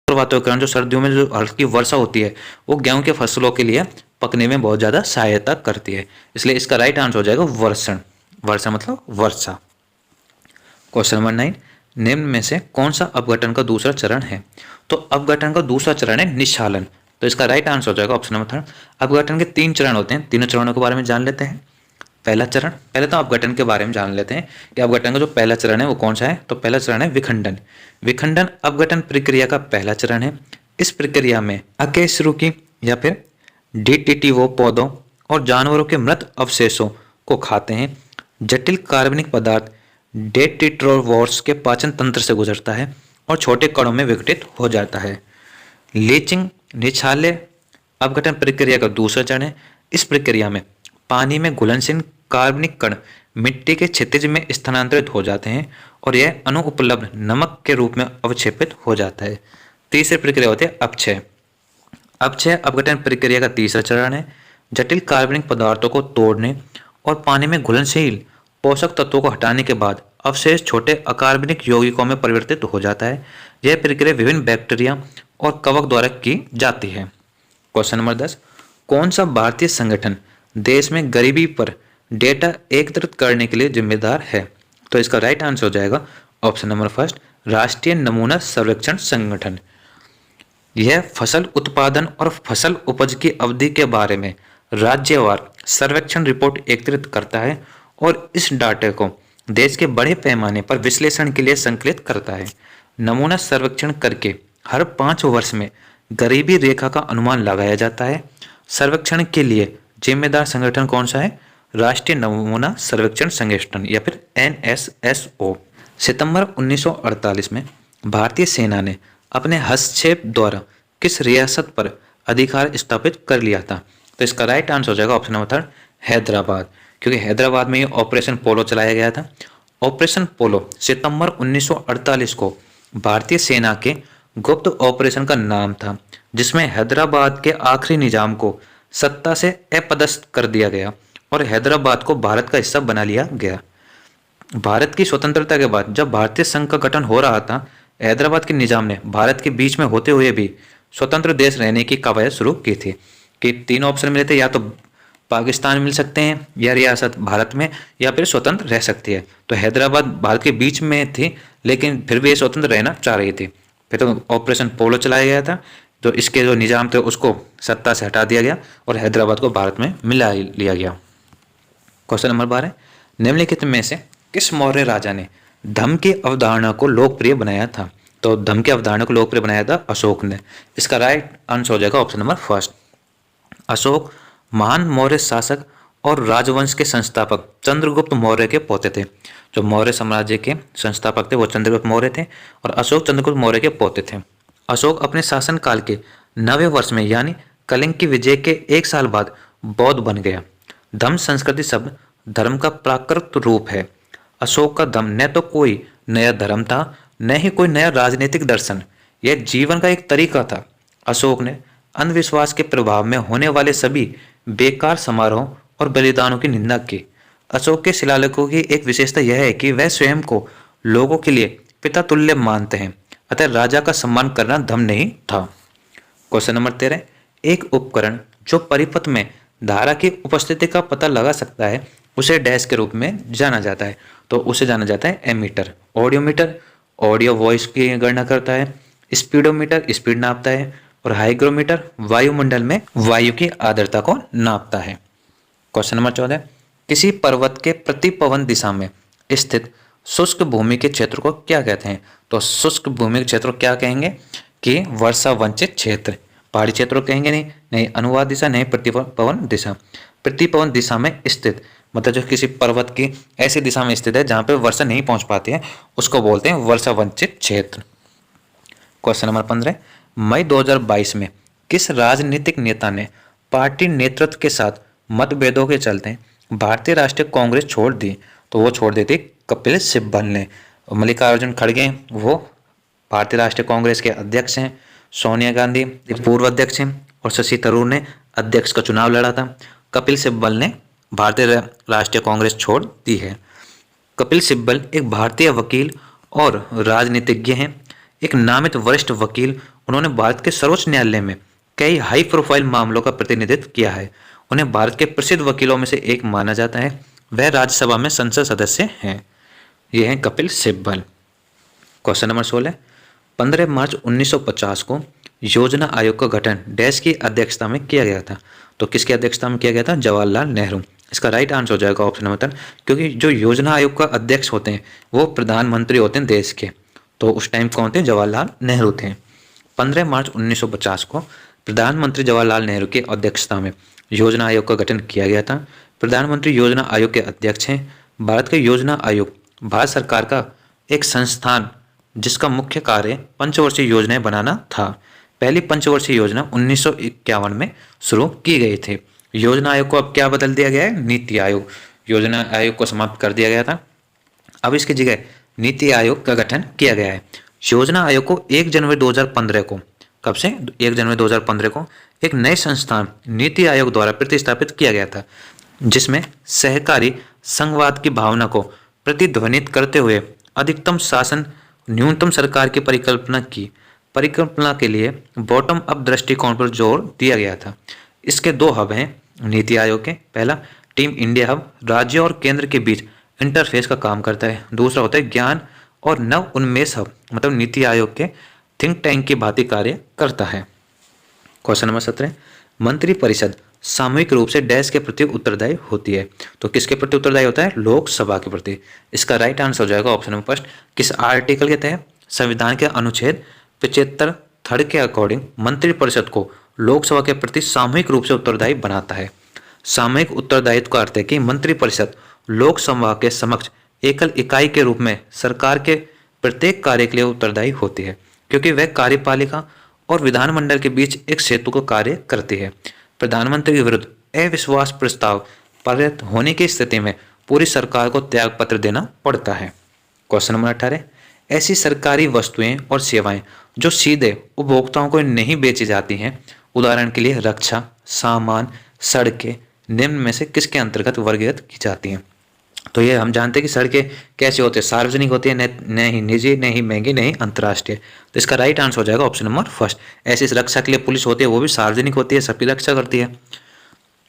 चक्रवातों के कारण जो सर्दियों में जो हल्की वर्षा होती है वो गेहूं के फसलों के लिए पकने में बहुत ज़्यादा सहायता करती है। इसलिए इसका राइट आंसर हो जाएगा वर्षण। वर्षा मतलब वर्षा। क्वेश्चन नंबर 9, निम्न में से कौन सा अपघटन का दूसरा चरण है? तो अपघटन का दूसरा चरण है निशालन। तो इसका राइट आंसर हो जाएगा ऑप्शन नंबर 3। अपघटन के 3 चरण होते हैं। तीनों चरणों के बारे में जान लेते हैं। पहला चरण, पहले तो अपघटन के बारे में जान लेते हैं कि अपघटन का जो पहला चरण है वो कौन सा है। तो पहला चरण है विखंडन। विखंडन अपघटन प्रक्रिया का पहला चरण है। इस प्रक्रिया में अकशेरुकी या फिर DDT वो पौधों और जानवरों के मृत अवशेषों को खाते हैं। जटिल कार्बनिक पदार्थ डेट्रिटिवोर्स के पाचन तंत्र से गुजरता है और छोटे कणों में विघटित हो जाता है। लीचिंग निछाले अपघटन प्रक्रिया का दूसरा चरण है। इस प्रक्रिया में पानी में घुलनशील कार्बनिक कण मिट्टी के क्षितिज में स्थानांतरित हो जाते हैं और यह अनुपलब्ध नमक के रूप में अवक्षेपित हो जाता है। तीसरी प्रक्रिया होती है अपक्षय। अपक्षय अपघटन प्रक्रिया का तीसरा चरण है। जटिल कार्बनिक पदार्थों को तोड़ने और पानी में घुलनशील पोषक तत्वों को हटाने के बाद अवशेष छोटे अकार्बनिक यौगिकों में परिवर्तित हो जाता है। यह प्रक्रिया विभिन्न बैक्टीरिया और कवक द्वारा की जाती है। क्वेश्चन नंबर 10, कौन सा भारतीय संगठन देश में गरीबी पर डेटा एकत्रित करने के लिए जिम्मेदार है? तो इसका राइट आंसर हो जाएगा ऑप्शन नंबर फर्स्ट, राष्ट्रीय नमूना सर्वेक्षण संगठन। यह फसल उत्पादन और फसल उपज की अवधि के बारे में राज्यवार सर्वेक्षण रिपोर्ट एकत्रित करता है और इस डाटा को देश के बड़े पैमाने पर विश्लेषण के लिए संकलित करता है। नमूना सर्वेक्षण करके हर 5 वर्ष में गरीबी रेखा का अनुमान लगाया जाता है। सर्वेक्षण के लिए जिम्मेदार संगठन कौन सा है? राष्ट्रीय नमूना सर्वेक्षण संगठन या फिर NSSO। सितंबर 1948 में भारतीय सेना ने अपने हस्तक्षेप द्वारा किस रियासत पर अधिकार स्थापित कर लिया था? तो इसका राइट आंसर हो जाएगा ऑप्शन नंबर 3, हैदराबाद, क्योंकि हैदराबाद में ये ऑपरेशन पोलो चलाया गया था। ऑपरेशन पोलो सितंबर 1948 को भारतीय सेना के गुप्त ऑपरेशन का नाम था, जिसमें हैदराबाद के आखिरी निजाम को सत्ता से अपदस्थ कर दिया गया और हैदराबाद को भारत का हिस्सा बना लिया गया। भारत की स्वतंत्रता के बाद जब भारतीय संघ का गठन हो रहा था, हैदराबाद के निजाम ने भारत के बीच में होते हुए भी स्वतंत्र देश रहने की कवायद शुरू की थी कि 3 ऑप्शन मिले थे, या तो पाकिस्तान मिल सकते हैं, या रियासत भारत में, या फिर स्वतंत्र रह सकती है। तो हैदराबाद भारत के बीच में थी, लेकिन फिर भी ये स्वतंत्र रहना चाह रही थी। फिर तो ऑपरेशन पोलो चलाया गया था, तो इसके जो निजाम थे उसको सत्ता से हटा दिया गया और हैदराबाद को भारत में मिला लिया गया। क्वेश्चन नंबर 12, निम्नलिखित में से किस मौर्य राजा ने धम्म की अवधारणा को लोकप्रिय बनाया था? तो धम्म की अवधारणा को लोकप्रिय बनाया था अशोक ने। इसका राइट आंसर हो जाएगा ऑप्शन नंबर फर्स्ट। अशोक महान मौर्य शासक और राजवंश के संस्थापक चंद्रगुप्त मौर्य के पोते थे। जो मौर्य साम्राज्य के संस्थापक थे वो चंद्रगुप्त मौर्य थे और अशोक चंद्रगुप्त मौर्य के पोते थे। अशोक अपने शासन काल के 9वें वर्ष में यानी कलिंग की विजय के 1 साल बाद बौद्ध बन गया। धम्म संस्कृति शब्द धर्म का प्राकृत रूप है। अशोक का धम्म न तो कोई नया धर्म था, न ही कोई नया राजनीतिक दर्शन, यह जीवन का एक तरीका था। अशोक ने अंधविश्वास के प्रभाव में होने वाले सभी बेकार समारोह और बलिदानों की निंदा की। अशोक के शिलालेखों की एक विशेषता यह है कि वह स्वयं को लोगों के लिए पिता तुल्य मानते हैं, अतः राजा का सम्मान करना धर्म नहीं था। क्वेश्चन नंबर 13, एक उपकरण जो परिपथ में धारा की उपस्थिति का पता लगा सकता है उसे डैश के रूप में जाना जाता है। तो उसे जाना जाता है एमीटर। ऑडियोमीटर ऑडियो वॉइस की गणना करता है। स्पीडोमीटर स्पीड नापता है और हाइग्रोमीटर वायुमंडल में वायु की आर्द्रता को नापता है। क्वेश्चन नंबर 14, किसी पर्वत के प्रतिपवन दिशा में स्थित शुष्क भूमि के क्षेत्र को क्या कहते हैं? तो शुष्क भूमि के क्षेत्र को क्या कहेंगे कि वर्षा वंचित क्षेत्र। पहाड़ी क्षेत्रों कहेंगे नहीं, नहीं अनुवाद दिशा, नहीं प्रतिपवन दिशा। प्रतिपवन दिशा में स्थित मतलब जो किसी पर्वत की ऐसी दिशा में स्थित है जहां पे वर्षा नहीं पहुंच पाती है उसको बोलते हैं वर्षा वंचित क्षेत्र। क्वेश्चन नंबर 15, मई 2022 में किस राजनीतिक नेता ने पार्टी नेतृत्व के साथ मतभेदों के चलते भारतीय राष्ट्रीय कांग्रेस छोड़ दी? तो वो छोड़ दी थी कपिल सिब्बल ने। मल्लिकार्जुन खड़गे वो भारतीय राष्ट्रीय कांग्रेस के अध्यक्ष हैं। सोनिया गांधी पूर्व अध्यक्ष हैं और शशि थरूर ने अध्यक्ष का चुनाव लड़ा था। कपिल सिब्बल ने भारतीय राष्ट्रीय कांग्रेस छोड़ दी है। कपिल सिब्बल एक भारतीय वकील और राजनीतिज्ञ हैं, एक नामित वरिष्ठ वकील। उन्होंने भारत के सर्वोच्च न्यायालय में कई हाई प्रोफाइल मामलों का प्रतिनिधित्व किया है। उन्हें भारत के प्रसिद्ध वकीलों में से एक माना जाता है। वह राज्यसभा में संसद सदस्य हैं। ये हैं कपिल सिब्बल। क्वेश्चन नंबर 16, 15 मार्च 1950 को योजना आयोग का गठन डैश की अध्यक्षता में किया गया था। तो किसकी अध्यक्षता में किया गया था? जवाहरलाल नेहरू। इसका राइट आंसर हो जाएगा ऑप्शन नंबर 13, क्योंकि जो योजना आयोग का अध्यक्ष होते हैं वो प्रधानमंत्री होते हैं देश के। तो उस टाइम कौन थे? जवाहरलाल नेहरू थे। 15 मार्च 1950 को प्रधानमंत्री जवाहरलाल नेहरू की अध्यक्षता में योजना आयोग का गठन किया गया था। प्रधानमंत्री योजना आयोग के अध्यक्ष हैं। भारत का योजना आयोग भारत सरकार का एक संस्थान जिसका मुख्य कार्य पंचवर्षीय योजनाएं बनाना था। पहली पंचवर्षीय योजना 1951 में शुरू की गई थी। योजना आयोग को अब क्या बदल दिया गया है? नीति आयोग। योजना आयोग को समाप्त कर दिया गया था, अब इसकी जगह नीति आयोग का गठन किया गया है। योजना आयोग को 1 जनवरी 2015 को, कब से? 1 जनवरी 2015 को एक नए संस्थान नीति आयोग द्वारा प्रतिस्थापित किया गया था, जिसमें सहकारी संघवाद की भावना को प्रतिध्वनित करते हुए अधिकतम शासन न्यूनतम सरकार की परिकल्पना के लिए बॉटम अप दृष्टिकोण पर जोर दिया गया था। इसके 2 हब हैं नीति आयोग के। पहला टीम इंडिया हब राज्य और केंद्र के बीच इंटरफेस का काम करता है। दूसरा होता है ज्ञान और नव उन्मेष हब, मतलब नीति आयोग के थिंक टैंक की भांति कार्य करता है। क्वेश्चन नंबर 17, मंत्री परिषद सामूहिक रूप से डैश के प्रति उत्तरदायी होती है। तो किसके प्रति उत्तरदायी होता है? लोकसभा के प्रति। इसका राइट आंसर हो जाएगा ऑप्शन नंबर फर्स्ट। किस आर्टिकल के तहत? संविधान के अनुच्छेद 75 थर्ड के अकॉर्डिंग मंत्रिपरिषद को लोकसभा के प्रति सामूहिक रूप से उत्तरदायी बनाता है। सामूहिक उत्तरदायित्व का अर्थ है कि मंत्रिपरिषद लोकसभा के समक्ष एकल इकाई के रूप में सरकार के प्रत्येक कार्य के लिए उत्तरदायी होती है, क्योंकि वह कार्यपालिका और विधानमंडल के बीच एक सेतु का कार्य करती है। प्रधानमंत्री के विरुद्ध अविश्वास प्रस्ताव पारित होने की स्थिति में पूरी सरकार को त्यागपत्र देना पड़ता है। क्वेश्चन नंबर 18, ऐसी सरकारी वस्तुएं और सेवाएं जो सीधे उपभोक्ताओं को नहीं बेची जाती हैं, उदाहरण के लिए रक्षा सामान, सड़कें निम्न में से किसके अंतर्गत वर्गीकृत की जाती हैं? तो ये हम जानते हैं कि सड़कें कैसे होते हैं, सार्वजनिक होती है, न ही निजी, न ही महंगी, न ही अंतर्राष्ट्रीय। तो इसका राइट आंसर हो जाएगा ऑप्शन नंबर फर्स्ट। ऐसी रक्षा के लिए पुलिस होती है, वो भी सार्वजनिक होती है, सबकी रक्षा करती है।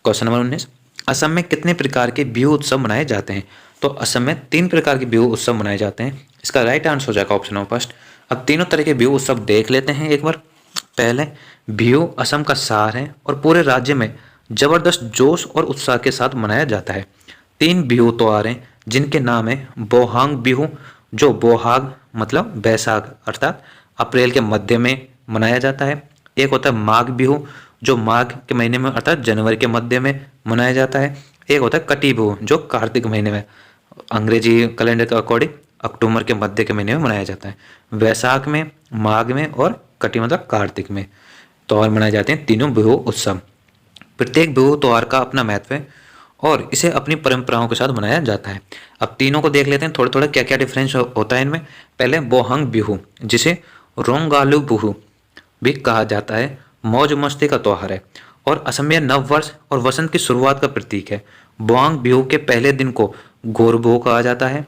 क्वेश्चन नंबर 19, असम में कितने प्रकार के बिहू उत्सव मनाए जाते हैं? तो असम में 3 प्रकार के बिहू उत्सव मनाए जाते हैं। इसका राइट आंसर हो जाएगा ऑप्शन नंबर फर्स्ट। अब तीनों तरह के बिहू उत्सव देख लेते हैं एक बार। पहले, बिहू असम का सार है और पूरे राज्य में जबरदस्त जोश और उत्साह के साथ मनाया जाता है। 3 बिहू त्योहार हैं जिनके नाम है बोहांग बिहू, जो बोहाग मतलब बैसाख अर्थात अप्रैल के मध्य में मनाया जाता है। एक होता है माघ बिहू, जो माघ के महीने में अर्थात जनवरी के मध्य में मनाया जाता है। एक होता है कटी बिहू, जो कार्तिक महीने में अंग्रेजी कैलेंडर के अकॉर्डिंग अक्टूबर के मध्य के महीने में मनाया जाता है। वैशाख में, माघ में और कटी मतलब कार्तिक में त्योहार मनाए जाते हैं तीनों बिहू उत्सव। प्रत्येक बिहू त्योहार का अपना महत्व है और इसे अपनी परंपराओं के साथ मनाया जाता है। अब तीनों को देख लेते हैं थोड़ा थोड़ा क्या क्या डिफरेंस होता है इनमें। पहले बोहंग बिहू, जिसे रोंगालू बिहू भी कहा जाता है, मौज मस्ती का त्योहार है और असमिया नव वर्ष और वसंत की शुरुआत का प्रतीक है। बोआंग बिहू के पहले दिन को गोरबो कहा जाता है।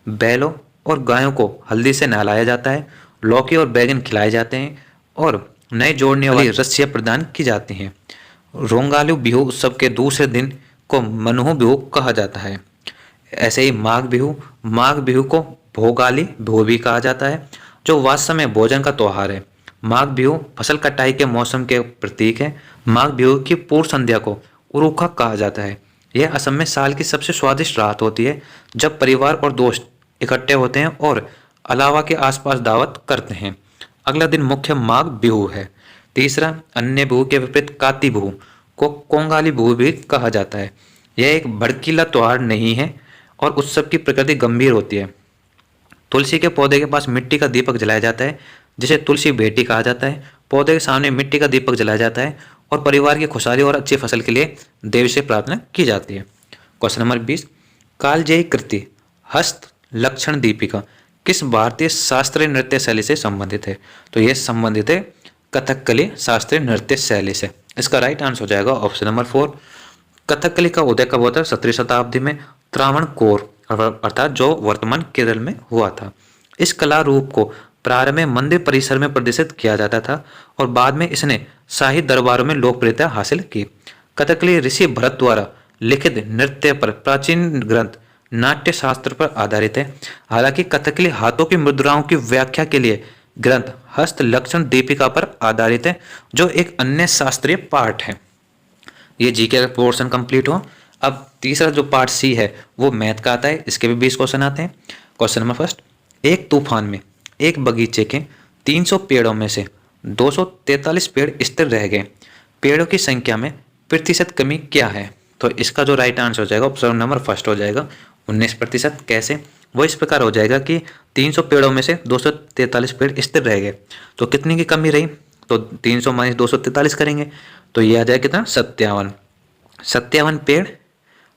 बैलों और गायों को हल्दी से नहलाया जाता है, लौकी और बैगन खिलाए जाते हैं और नए जोड़ने वाली रस्सियां प्रदान की जाती हैं। रोंगालू बिहू उत्सव के दूसरे दिन को मनहू बिहू कहा जाता है। ऐसे ही माघ बिहू को भोगाली बिहू भी कहा जाता है, जो वास्तव में भोजन का त्योहार है। माघ बिहू फसल कटाई के मौसम के प्रतीक है। माघ बिहू की पूर्व संध्या को उरुखा कहा जाता है। यह असम में साल की सबसे स्वादिष्ट रात होती है, जब परिवार और दोस्त इकट्ठे होते हैं और अलावा के आसपास दावत करते हैं। अगला दिन मुख्य माघ बिहू है। तीसरा, अन्य बिहू के विपरीत काती बिहू को कोंगाली बिहू भी कहा जाता है। यह एक भड़कीला त्योहार नहीं है और उत्सव की प्रकृति गंभीर होती है। तुलसी के पौधे के पास मिट्टी का दीपक जलाया जाता है, जिसे तुलसी बेटी कहा जाता है। पौधे के सामने मिट्टी का दीपक जलाया जाता है और परिवार की खुशहाली और अच्छी फसल के लिए देवी से प्रार्थना की जाती है। क्वेश्चन नंबर 20, कालजयी कृति हस्त लक्षण दीपिका किस भारतीय शास्त्रीय नृत्य शैली से संबंधित है? तो यह संबंधित है कथकली शास्त्रीय नृत्य शैली से। इसका राइट आंसर हो जाएगा ऑप्शन नंबर 4। कथकली का उदय कब हुआ था? 17वीं शताब्दी में त्रावणकोर अर्थात जो वर्तमान केरल में हुआ था। इस कला रूप को प्रारंभ में मंदिर परिसर में प्रदर्शित किया जाता था और बाद में इसने शाही दरबारों में लोकप्रियता हासिल की। कथकली ऋषि भरत द्वारा लिखित नृत्य पर प्राचीन ग्रंथ नाट्य शास्त्र पर आधारित है। हालांकि कथकली हाथों की मुद्राओं की व्याख्या के लिए ग्रंथ हस्त लक्षण दीपिका पर आधारित है, जो एक अन्य शास्त्रीय पाठ है। ये जीके का पोर्शन कंप्लीट हो। अब तीसरा जो पार्ट सी है वो मैथ का आता है। इसके भी 20 क्वेश्चन आते हैं। क्वेश्चन नंबर फर्स्ट, एक तूफान में एक बगीचे के 300 पेड़ों में से 243 पेड़ स्थिर रह गए। पेड़ों की संख्या में प्रतिशत कमी क्या है? तो इसका जो राइट आंसर हो जाएगा ऑप्शन नंबर फर्स्ट हो जाएगा 19%। कैसे? वो इस प्रकार हो जाएगा कि 300 पेड़ों में से 243 पेड़ स्थिर रह गए, तो कितनी की कमी रही? तो 300 माइनस 243 करेंगे तो ये आ जाएगा कितना? 57। 57 पेड़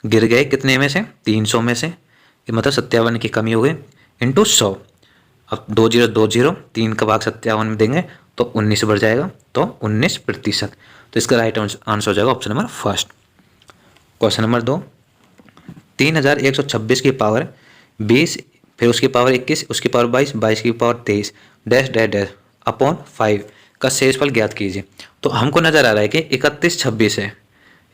गिर गए कितने में से? 300 में से, मतलब 57 की कमी हो गई इंटू 100। अब 2020 3 का भाग 57 में देंगे तो 19 बढ़ जाएगा, तो 19%। तो इसका राइट आंसर हो जाएगा option number first. Question number 2, 3126 की पावर 20, फिर उसकी पावर 21, उसकी पावर 22, 22 की power 23 dash dash dash upon 5 का शेषफल ज्ञात कीजिए। तो हमको नजर आ रहा है कि 3126 है,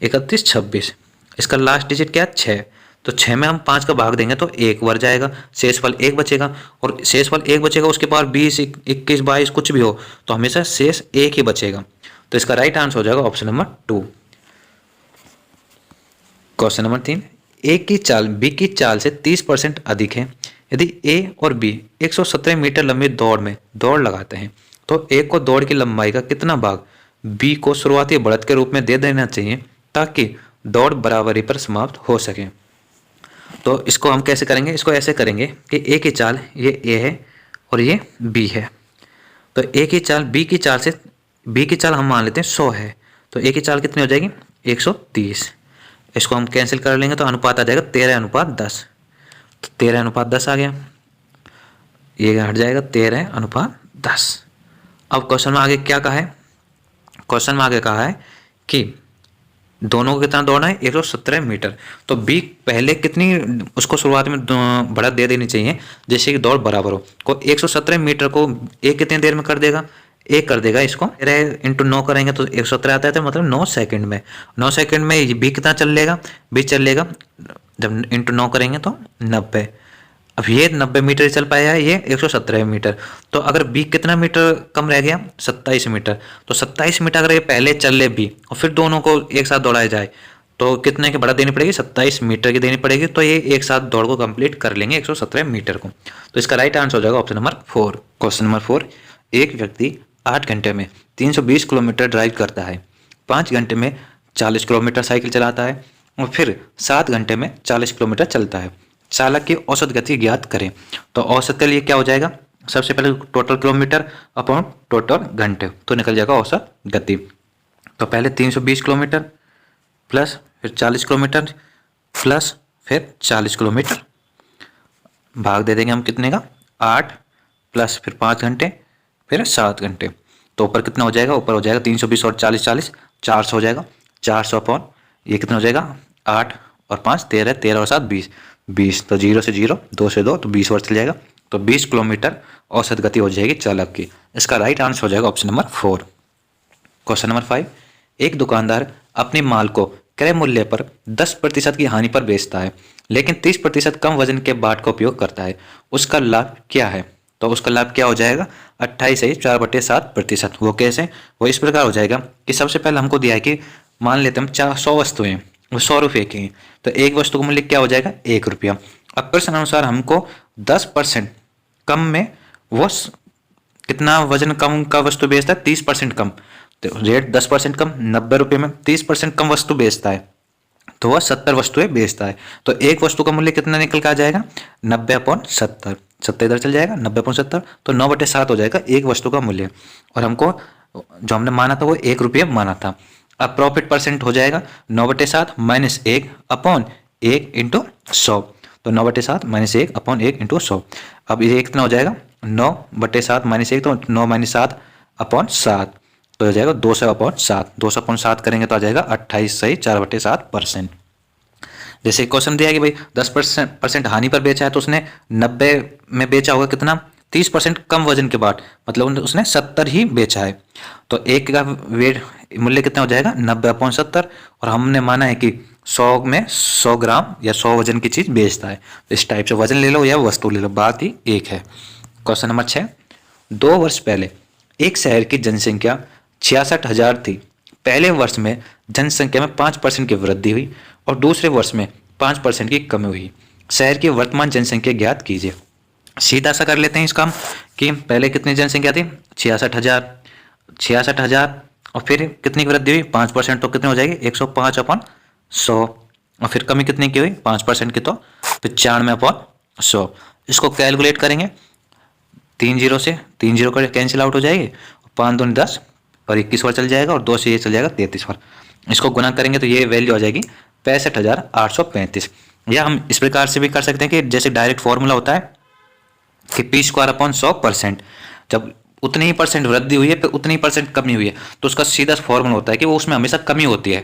3126, इसका लास्ट डिजिट क्या है? 6। तो 6 में हम 5 का भाग देंगे तो 1 बढ़ जाएगा, शेषफल 1 बचेगा और शेषफल 1 बचेगा, उसके पावर 20, 21, 22 कुछ भी हो तो हमेशा शेष 1 ही बचेगा। तो इसका राइट आंसर हो जाएगा ऑप्शन नंबर 2। क्वेश्चन नंबर 3, ए की चाल बी की चाल से 30% अधिक है। यदि ए और बी 117 मीटर लंबी दौड़ में दौड़ लगाते हैं तो ए को दौड़ की लंबाई का कितना भाग बी को शुरुआती बढ़त के रूप में दे देना चाहिए ताकि दौड़ बराबरी पर समाप्त हो सके। तो इसको हम कैसे करेंगे? इसको ऐसे करेंगे कि ए की चाल ये ए है और ये बी है। तो ए की चाल बी की चाल से, बी की चाल हम मान लेते हैं 100 है, तो ए की चाल कितनी हो जाएगी? 130। इसको हम कैंसिल कर लेंगे तो अनुपात आ जाएगा 13:10। तो 13:10 आ गया, ये हट जाएगा 13:10। अब क्वेश्चन में आगे क्या कहा है? क्वेश्चन में आगे कहा है कि दोनों को कितना दौड़ना है, 117 मीटर। तो बी पहले कितनी उसको शुरुआत में बढ़त दे देनी चाहिए जैसे कि दौड़ बराबर हो। को 117 मीटर को ए कितनी देर में कर देगा, ए कर देगा इसको 13 × 9 करेंगे तो 117 आता है, तो मतलब 9 सेकंड में। 9 सेकंड में बी कितना चल लेगा, बी चल लेगा जब ×9 करेंगे तो 90। अब ये 90 मीटर चल पाया है, ये 117 मीटर। तो अगर बी कितना मीटर कम रह गया, 27 मीटर। तो 27 मीटर अगर ये पहले चल ले बी और फिर दोनों को एक साथ दौड़ाया जाए तो कितने की बढ़त देनी पड़ेगी, 27 मीटर की देनी पड़ेगी। तो ये एक साथ दौड़ को कंप्लीट कर लेंगे 117 मीटर को। तो इसका राइट आंसर हो जाएगा ऑप्शन नंबर 4। क्वेश्चन नंबर 4, एक व्यक्ति 8 घंटे में 320 किलोमीटर ड्राइव करता है, 5 घंटे में 40 किलोमीटर साइकिल चलाता है और फिर 7 घंटे में 40 किलोमीटर चलता है। चालक की औसत गति ज्ञात करें। तो औसत के लिए क्या हो जाएगा, सबसे पहले टोटल किलोमीटर अपॉन टोटल घंटे, तो निकल जाएगा औसत गति। तो पहले 320 किलोमीटर प्लस फिर 40 किलोमीटर प्लस फिर 40 किलोमीटर, भाग दे देंगे हम कितने का, 8 प्लस फिर 5 घंटे फिर 7 घंटे। तो ऊपर कितना हो जाएगा, ऊपर हो जाएगा 320 और 40 40 400 हो जाएगा। 400 अपॉन ये कितना हो जाएगा, 8 और 5 13, 13 और 7 20, 20 तो 0 से 0, 2 से 2 तो 20 वर्ष चल जाएगा। तो 20 किलोमीटर औसत गति हो जाएगी चालक की। इसका राइट आंसर हो जाएगा ऑप्शन नंबर 4। क्वेश्चन नंबर 5, एक दुकानदार अपने माल को क्रय मूल्य पर 10% की हानि पर बेचता है लेकिन 30% कम वजन के बाट का उपयोग करता है, उसका लाभ क्या है। तो उसका लाभ क्या हो जाएगा, 28 से 4/7%। वो कैसे, वो इस प्रकार हो जाएगा कि सबसे पहले हमको दिया है कि मान लेते हम 100 वस्तुएं, वो 100 रुपये की हैं, तो एक वस्तु का मूल्य क्या हो जाएगा, 1 रुपया। अब प्रश्न अनुसार हमको 10% कम में वो कितना वजन कम का वस्तु बेचता है, 30% कम। तो रेट 10% कम 90 रुपये में 30% कम वस्तु बेचता है तो वह 70 वस्तुएं बेचता है। तो एक वस्तु का मूल्य कितना निकल के आ जाएगा, 90/70। 70 इधर चल जाएगा, 90/70 तो 9/7 हो जाएगा एक वस्तु का मूल्य। और हमको जो हमने माना था वो 1 रुपये माना था। अब प्रॉफिट परसेंट हो जाएगा 9/7 माइनस 1 अपॉन 1 इंटू 100। तो 9/7 माइनस 1 अपॉन 1 इंटू 100। अब ये कितना हो जाएगा, 9/7 माइनस 1 तो 9 माइनस 7 अपॉन 7 तो हो जाएगा 200/7। 200/7 करेंगे तो आ जाएगा 28 सही 4/7%। जैसे क्वेश्चन दिया कि भाई 10% हानि पर बेचा है तो उसने 90 में बेचा होगा कितना, 30% कम वजन के बाद, मतलब उसने 70 ही बेचा है। तो एक का वेट मूल्य कितना हो जाएगा, 90/70। और हमने माना है कि 100 में 100 ग्राम या 100 वजन की चीज़ बेचता है। तो इस टाइप से वजन ले लो या वस्तु ले लो, बात ही एक है। क्वेश्चन नंबर 6, 2 वर्ष पहले एक शहर की जनसंख्या 66,000 थी। पहले वर्ष में जनसंख्या में 5% की वृद्धि हुई और दूसरे वर्ष में 5% की कमी हुई। शहर की वर्तमान जनसंख्या ज्ञात कीजिए। सीधा सा कर लेते हैं इस काम कि पहले कितनी जनसंख्या थी, 66,000 और फिर कितनी की वृद्धि हुई, 5%, तो कितनी हो जाएगी 105/100। और फिर कमी कितनी की हुई, 5% की, तो 95/100। इसको कैलकुलेट करेंगे 3 0 से 3 0 कर कैंसिल आउट हो जाएगी, 5 दूनी 10 और 21 बार चल जाएगा और 2 से ये चल जाएगा 33 बार। इसको गुना करेंगे तो ये वैल्यू आ जाएगी 65,835। या हम इस प्रकार से भी कर सकते हैं कि जैसे डायरेक्ट फॉर्मूला होता है कि P² 100%, जब उतनी ही परसेंट वृद्धि हुई है फिर उतनी ही परसेंट कमी हुई है तो उसका सीधा फॉर्मूला होता है कि वो उसमें हमेशा कमी होती है।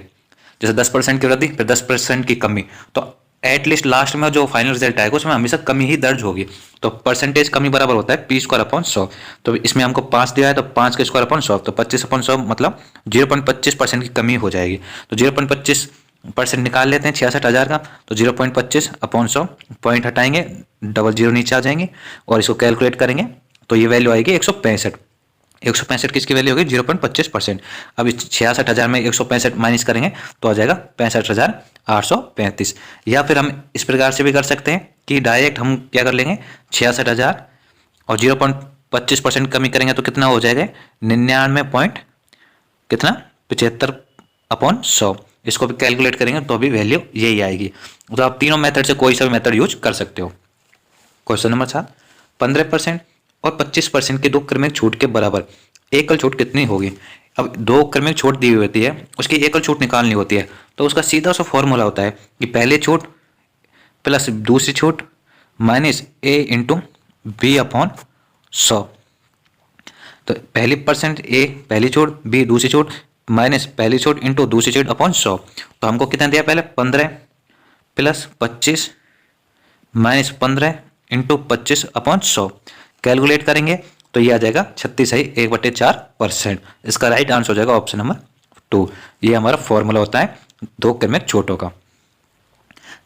जैसे 10% की वृद्धि फिर 10% की कमी, तो एटलीस्ट लास्ट में जो फाइनल रिजल्ट आएगा उसमें हमेशा कमी ही दर्ज होगी। तो परसेंटेज कमी बराबर होता है P² 100। तो इसमें हमको 5 दिया है तो 5 के स्क्वायर अपॉन 100, तो 25/100 मतलब 0.25% की कमी हो जाएगी। तो 0.25% निकाल लेते हैं 66,000 का, तो 0.25/100 पॉइंट हटाएंगे, डबल जीरो नीचे आ जाएंगे और इसको कैलकुलेट करेंगे तो ये वैल्यू आएगी 165। 165 किसकी वैल्यू होगी, 0.25%। अब इस 66,000 में 165 माइनस करेंगे तो आ जाएगा 65,835। या फिर हम इस प्रकार से भी कर सकते हैं कि डायरेक्ट हम क्या कर लेंगे, 66,000 और 0.25% कमी करेंगे तो कितना हो जाएगा, 99 कितना 75/100। इसको भी कैलकुलेट करेंगे तो भी वैल्यू यही आएगी। तो आप तीनों मेथड से कोई सा भी मेथड यूज कर सकते हो। क्वेश्चन नंबर 7, 15% और 25% की 2 क्रमिक छूट के बराबर एकल छूट कितनी होगी। अब 2 क्रमिक छूट दी हुई होती है, उसकी एकल छूट निकालनी होती है, तो उसका सीधा सा फॉर्मूला होता है कि पहली छूट प्लस दूसरी छूट माइनस A इंटू B/100। तो पहली परसेंट A पहली छूट, B दूसरी छूट, माइनस पहली छूट इंटू दूसरी छूट अपॉन 100। तो हमको कितना दिया पहले 15 plus 25 minus 15 into 25 upon 100। Calculate करेंगे तो ये आ जाएगा 36.1/4%। इसका राइट आंसर हो जाएगा ऑप्शन नंबर 2। ये हमारा फॉर्मूला होता है दो क्रमिक छूटों का।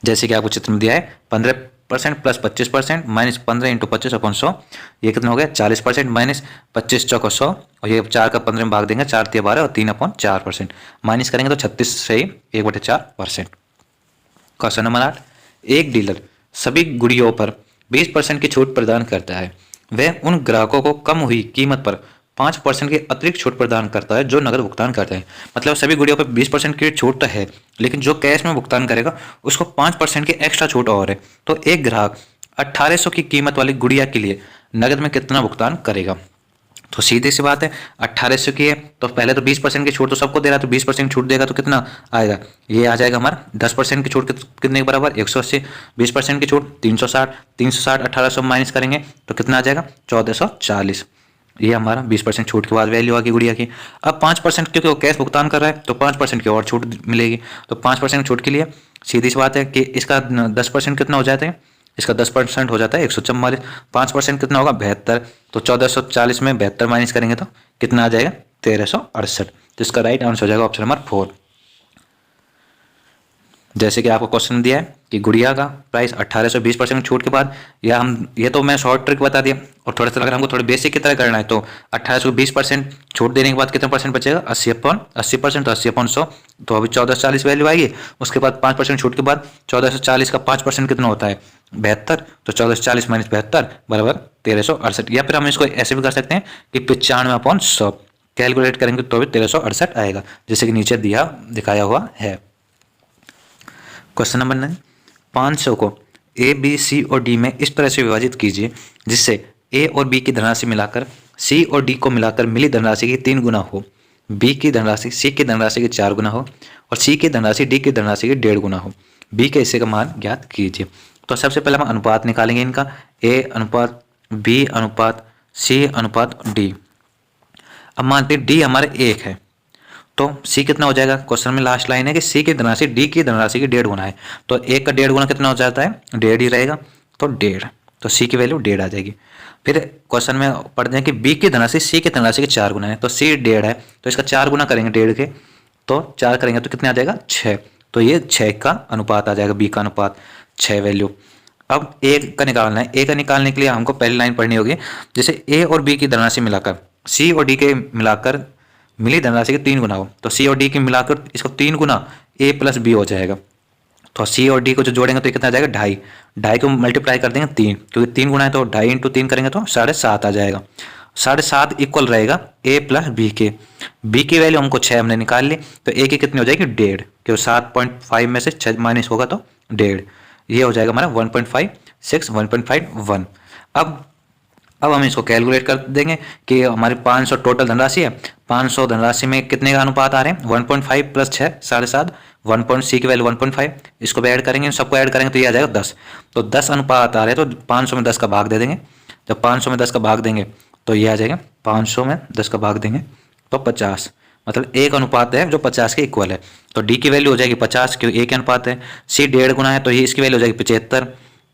जैसे कि आपको चित्र में दिया है 15% प्लस 25% माइनस 15 इंटू 25 अपॉन 100। ये कितना हो गया 40% माइनस 25 चौका 100 और ये 4 का 15 में भाग देंगे 4 तिया 12 और 3 अपॉन 4%। माइनस करेंगे तो 36.1/4%। क्वेश्चन नंबर 8, एक डीलर सभी गुड़ियों पर 20% की छूट प्रदान करता है। वह उन ग्राहकों को कम हुई कीमत पर 5% की अतिरिक्त छूट प्रदान करता है जो नगद भुगतान करते हैं। मतलब सभी गुड़ियों पर 20% की छूट तो है, लेकिन जो कैश में भुगतान करेगा उसको 5% की एक्स्ट्रा छूट और है। तो एक ग्राहक 1800 की कीमत वाली गुड़िया के लिए नगद में कितना भुगतान करेगा? तो सीधी सी बात है, 1800 की है तो पहले तो 20% की छूट तो सबको दे रहा है, तो 20% छूट देगा तो कितना आएगा? ये आ जाएगा हमारा 10% की छूट कितने के बराबर 180, 20% की छूट 360, 360 1800 माइनस करेंगे तो कितना आ जाएगा 1440। ये हमारा 20% छूट के बाद वैल्यू आ गई गुड़िया की। अब 5% क्योंकि वो कैश भुगतान कर रहा है तो 5% की और छूट मिलेगी। तो 5% छूट के लिए सीधी सी बात है कि इसका 10% कितना हो जाता है? इसका 10% हो जाता है 144। 5% कितना होगा 72। तो 1440 में 72 माइनस करेंगे तो कितना आ जाएगा 1368। तो इसका राइट आंसर हो जाएगा ऑप्शन नंबर 4। जैसे कि आपको क्वेश्चन दिया है कि गुड़िया का प्राइस 1800 20% छूट के बाद, या हम ये तो मैं शॉर्ट ट्रिक बता दिया, और थोड़ा सा अगर हमको थोड़ा बेसिक की तरह करना है तो 1800 20% छूट देने के बाद कितना परसेंट बचेगा 80% तो 80/100। तो अभी 1440 वैल्यू आएगी। उसके बाद 5% छूट के बाद 1440 का 5% कितना होता है 72। तो 1440 माइनस 72 बराबर 1368। या फिर हम इसको ऐसे भी कर सकते हैं कि 95/100 कैलकुलेट करेंगे तो भी 1368 आएगा, जैसे कि नीचे दिखाया हुआ है। क्वेश्चन नंबर 9, 500 को ए बी सी और डी में इस तरह से विभाजित कीजिए जिससे ए और बी की धनराशि मिलाकर सी और डी को मिलाकर मिली धनराशि की 3 गुना हो, बी की धनराशि सी की धनराशि की 4 गुना हो और सी की धनराशि डी की धनराशि की 1.5 गुना हो। बी के हिस्से का मान ज्ञात कीजिए। तो सबसे पहले हम अनुपात निकालेंगे इनका, ए अनुपात बी अनुपात सी अनुपात डी। अब मानते हैं डी हमारे 1 है तो सी कितना हो जाएगा? क्वेश्चन में लास्ट लाइन है कि सी की धनराशि डी की धनराशि की 1.5 गुना है, तो 1 का 1.5 गुना कितना हो जाता है 1.5 ही रहेगा, तो 1.5। तो सी की वैल्यू 1.5 आ जाएगी। फिर क्वेश्चन में पढ़ते हैं कि बी की धनराशि सी की धनराशि की 4 गुना है, तो सी 1.5 है तो इसका 4 गुना करेंगे 1.5 के, तो 4 करेंगे तो कितना आ जाएगा 6। तो ये 6 का अनुपात आ जाएगा, बी का अनुपात 6 वैल्यू। अब ए का निकालना है। ए का निकालने के लिए हमको पहली लाइन पढ़नी होगी, जैसे ए और बी की धनराशि मिलाकर सी और डी के मिलाकर मिली धनराशि के 3 गुना हो, तो सी और डी की मिलाकर इसको 3 गुना ए प्लस बी हो जाएगा। तो सी और डी को जो जोड़ेंगे तो कितना आ जाएगा 2.5, 2.5 को मल्टीप्लाई कर देंगे 3, क्योंकि 3 गुना है तो 2.5 इंटू 3 करेंगे तो 7.5 आ जाएगा। 7.5 इक्वल रहेगा ए प्लस बी के। बी की वैल्यू हमको 6 हमने निकाल ली, तो ए की कितनी हो जाएगी 1.5, क्योंकि 7.5 में से 6 माइनस होगा तो 1.5। ये हो जाएगा हमारा 1.56 1.51। अब हम इसको कैलकुलेट कर देंगे कि हमारी 500 टोटल धनराशि है, 500 धनराशि में कितने का अनुपात आ रहे हैं 1.5 प्लस 6 7.5, 1. सी की वैल्यू 1.5, इसको भी ऐड करेंगे, सबको ऐड करेंगे तो ये आ जाएगा 10। तो 10 अनुपात आ रहे हैं तो 500 में 10 का भाग दे देंगे। जब 500 में 10 का भाग देंगे तो ये आ जाएगा 500 में 10 का भाग देंगे तो 50, मतलब एक अनुपात है जो 50 के इक्वल है। तो डी की वैल्यू हो जाएगी 50 क्योंकि एक अनुपात है। सी 1.5 गुना है तो ये इसकी वैल्यू हो जाएगी 75।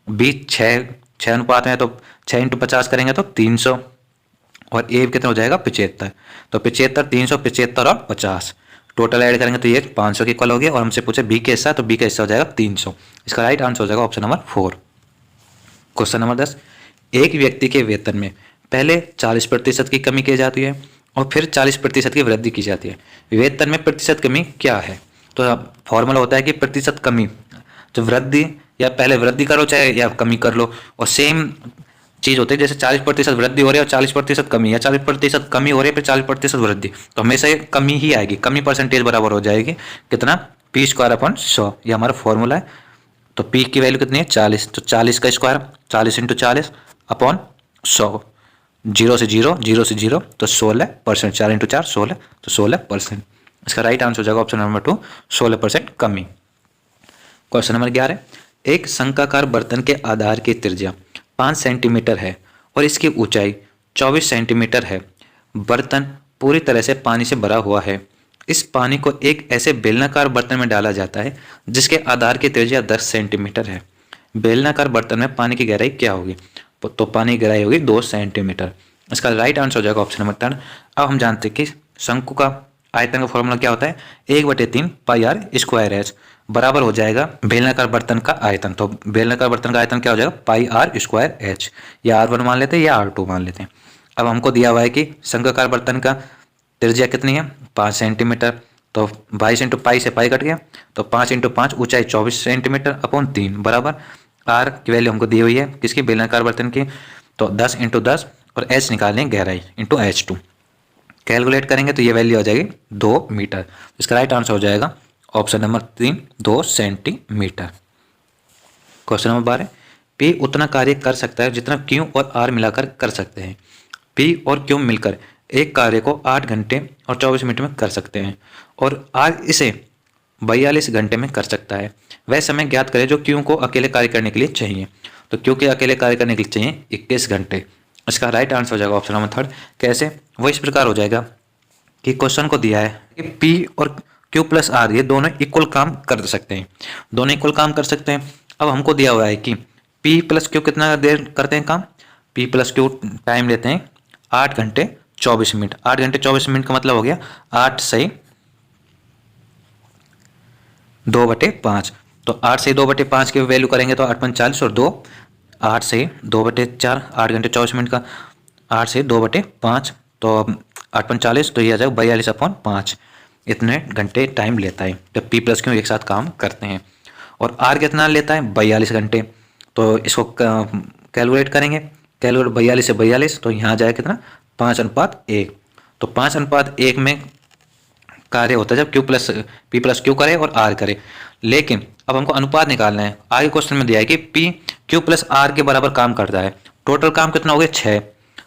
बी 6 अनुपात में है तो 6 इंटू 50 करेंगे तो 300 और ए कितना हो जाएगा 75। तो 75 300 75 और 50 टोटल ऐड करेंगे तो ये 500 के इक्वल हो गया। और हमसे पूछे बी का हिस्सा, तो बी का हिस्सा हो जाएगा 300। इसका राइट आंसर हो जाएगा ऑप्शन नंबर 4। क्वेश्चन नंबर 10, एक व्यक्ति के वेतन में पहले 40% की कमी की जाती है और फिर 40% की वृद्धि की जाती है। वेतन में प्रतिशत कमी क्या है? तो फॉर्मूला होता है कि प्रतिशत कमी, तो वृद्धि या पहले वृद्धि करो चाहे या कमी कर लो, और सेम चीज़ होती है। जैसे 40% वृद्धि हो रही है और 40% कमी, या 40% कमी हो रही है फिर 40% वृद्धि, तो हमेशा ये कमी ही आएगी। कमी परसेंटेज बराबर हो जाएगी कितना p²/100, ये हमारा फॉर्मूला है। तो p की वैल्यू कितनी है 40, तो 40 का स्क्वायर 40 इंटू 40 अपॉन 100, 0 से 0 0 से 0 तो 16%, 4 इंटू 4 16, तो 16%। इसका राइट आंसर हो जाएगा ऑप्शन नंबर 2 16% कमी। क्वेश्चन नंबर 11, एक शंक्वाकार बर्तन के आधार की त्रिज्या 5 सेंटीमीटर है और इसकी ऊंचाई 24 सेंटीमीटर है। बर्तन पूरी तरह से पानी से भरा हुआ है। इस पानी को एक ऐसे बेलनाकार बर्तन में डाला जाता है जिसके आधार की त्रिज्या 10 सेंटीमीटर है। बेलनाकार बर्तन में पानी की गहराई क्या होगी? तो पानी की गहराई होगी 2 सेंटीमीटर। इसका राइट आंसर हो जाएगा ऑप्शन नंबर 3। अब हम जानते हैं कि शंकु का आयतन का फॉर्मूला क्या होता है? 1/3 पाई आर स्क्वायर एच बराबर हो जाएगा बेलनाकार बर्तन का आयतन। तो बेलनाकार बर्तन का आयतन क्या हो जाएगा? पाई आर स्क्वायर एच, या R1 मान लेते हैं या R2 मान लेते हैं। अब हमको दिया हुआ है कि शंक्वाकार बर्तन का त्रिज्या कितनी है? 5 सेंटीमीटर। तो 22 इंटू पाई से पाई कट गया, तो 5 इंटू 5 ऊंचाई 24 सेंटीमीटर अपॉन 3 बराबर आर की वैल्यू हमको दी हुई है किसकी? बेलनाकार बर्तन की। तो 10 इंटू 10 और एच निकालें गहराई इंटू H2 कैलकुलेट करेंगे तो ये वैल्यू आ जाएगी 2 मीटर। इसका राइट आंसर हो जाएगा option number 3, 2 centimetre. Question number 12, P उतना कार्य कर सकता है जितना Q और R मिलाकर कर सकते हैं। P और Q मिलकर एक कार्य को 8 घंटे और 24 मिनट में कर सकते हैं और R इसे 42 घंटे में कर सकता है। वह समय ज्ञात करें जो Q को अकेले कार्य करने के लिए चाहिए। तो Q के अकेले कार्य करने के लिए चाहिए 21 घंटे। इसका राइट आंसर हो जाएगा ऑप्शन नंबर 3। कैसे? वो इस प्रकार हो जाएगा कि क्वेश्चन को दिया है कि P और Q प्लस R ये दोनों इक्वल काम कर सकते हैं, दोनों इक्वल काम कर सकते हैं। अब हमको दिया हुआ है कि P प्लस Q कितना देर करते हैं काम? P प्लस Q टाइम लेते हैं 8 घंटे 24 मिनट। 8 घंटे 24 मिनट का मतलब हो गया 8 सही 2/5। तो 8 से 2/5 की वैल्यू करेंगे तो 8 पंच 40 और 2 8 से 2/4 8 घंटे 24 मिनट का 8 से 2/5 तो 8 पंच 40 तो ये आ जाएगा 42/5। इतने घंटे टाइम लेता है जब P प्लस Q एक साथ काम करते हैं। और R कितना लेता है? 42 घंटे। तो इसको कैलकुलेट करेंगे, कैलकुलेट 42 से 42 तो यहाँ जाएगा कितना? 5:1। तो 5:1 में कार्य होता है जब P प्लस Q करे और R करे। लेकिन अब हमको अनुपात निकालना है। आगे क्वेश्चन में दिया है कि P Q प्लस R के बराबर काम करता है। टोटल काम कितना हो गया? 6।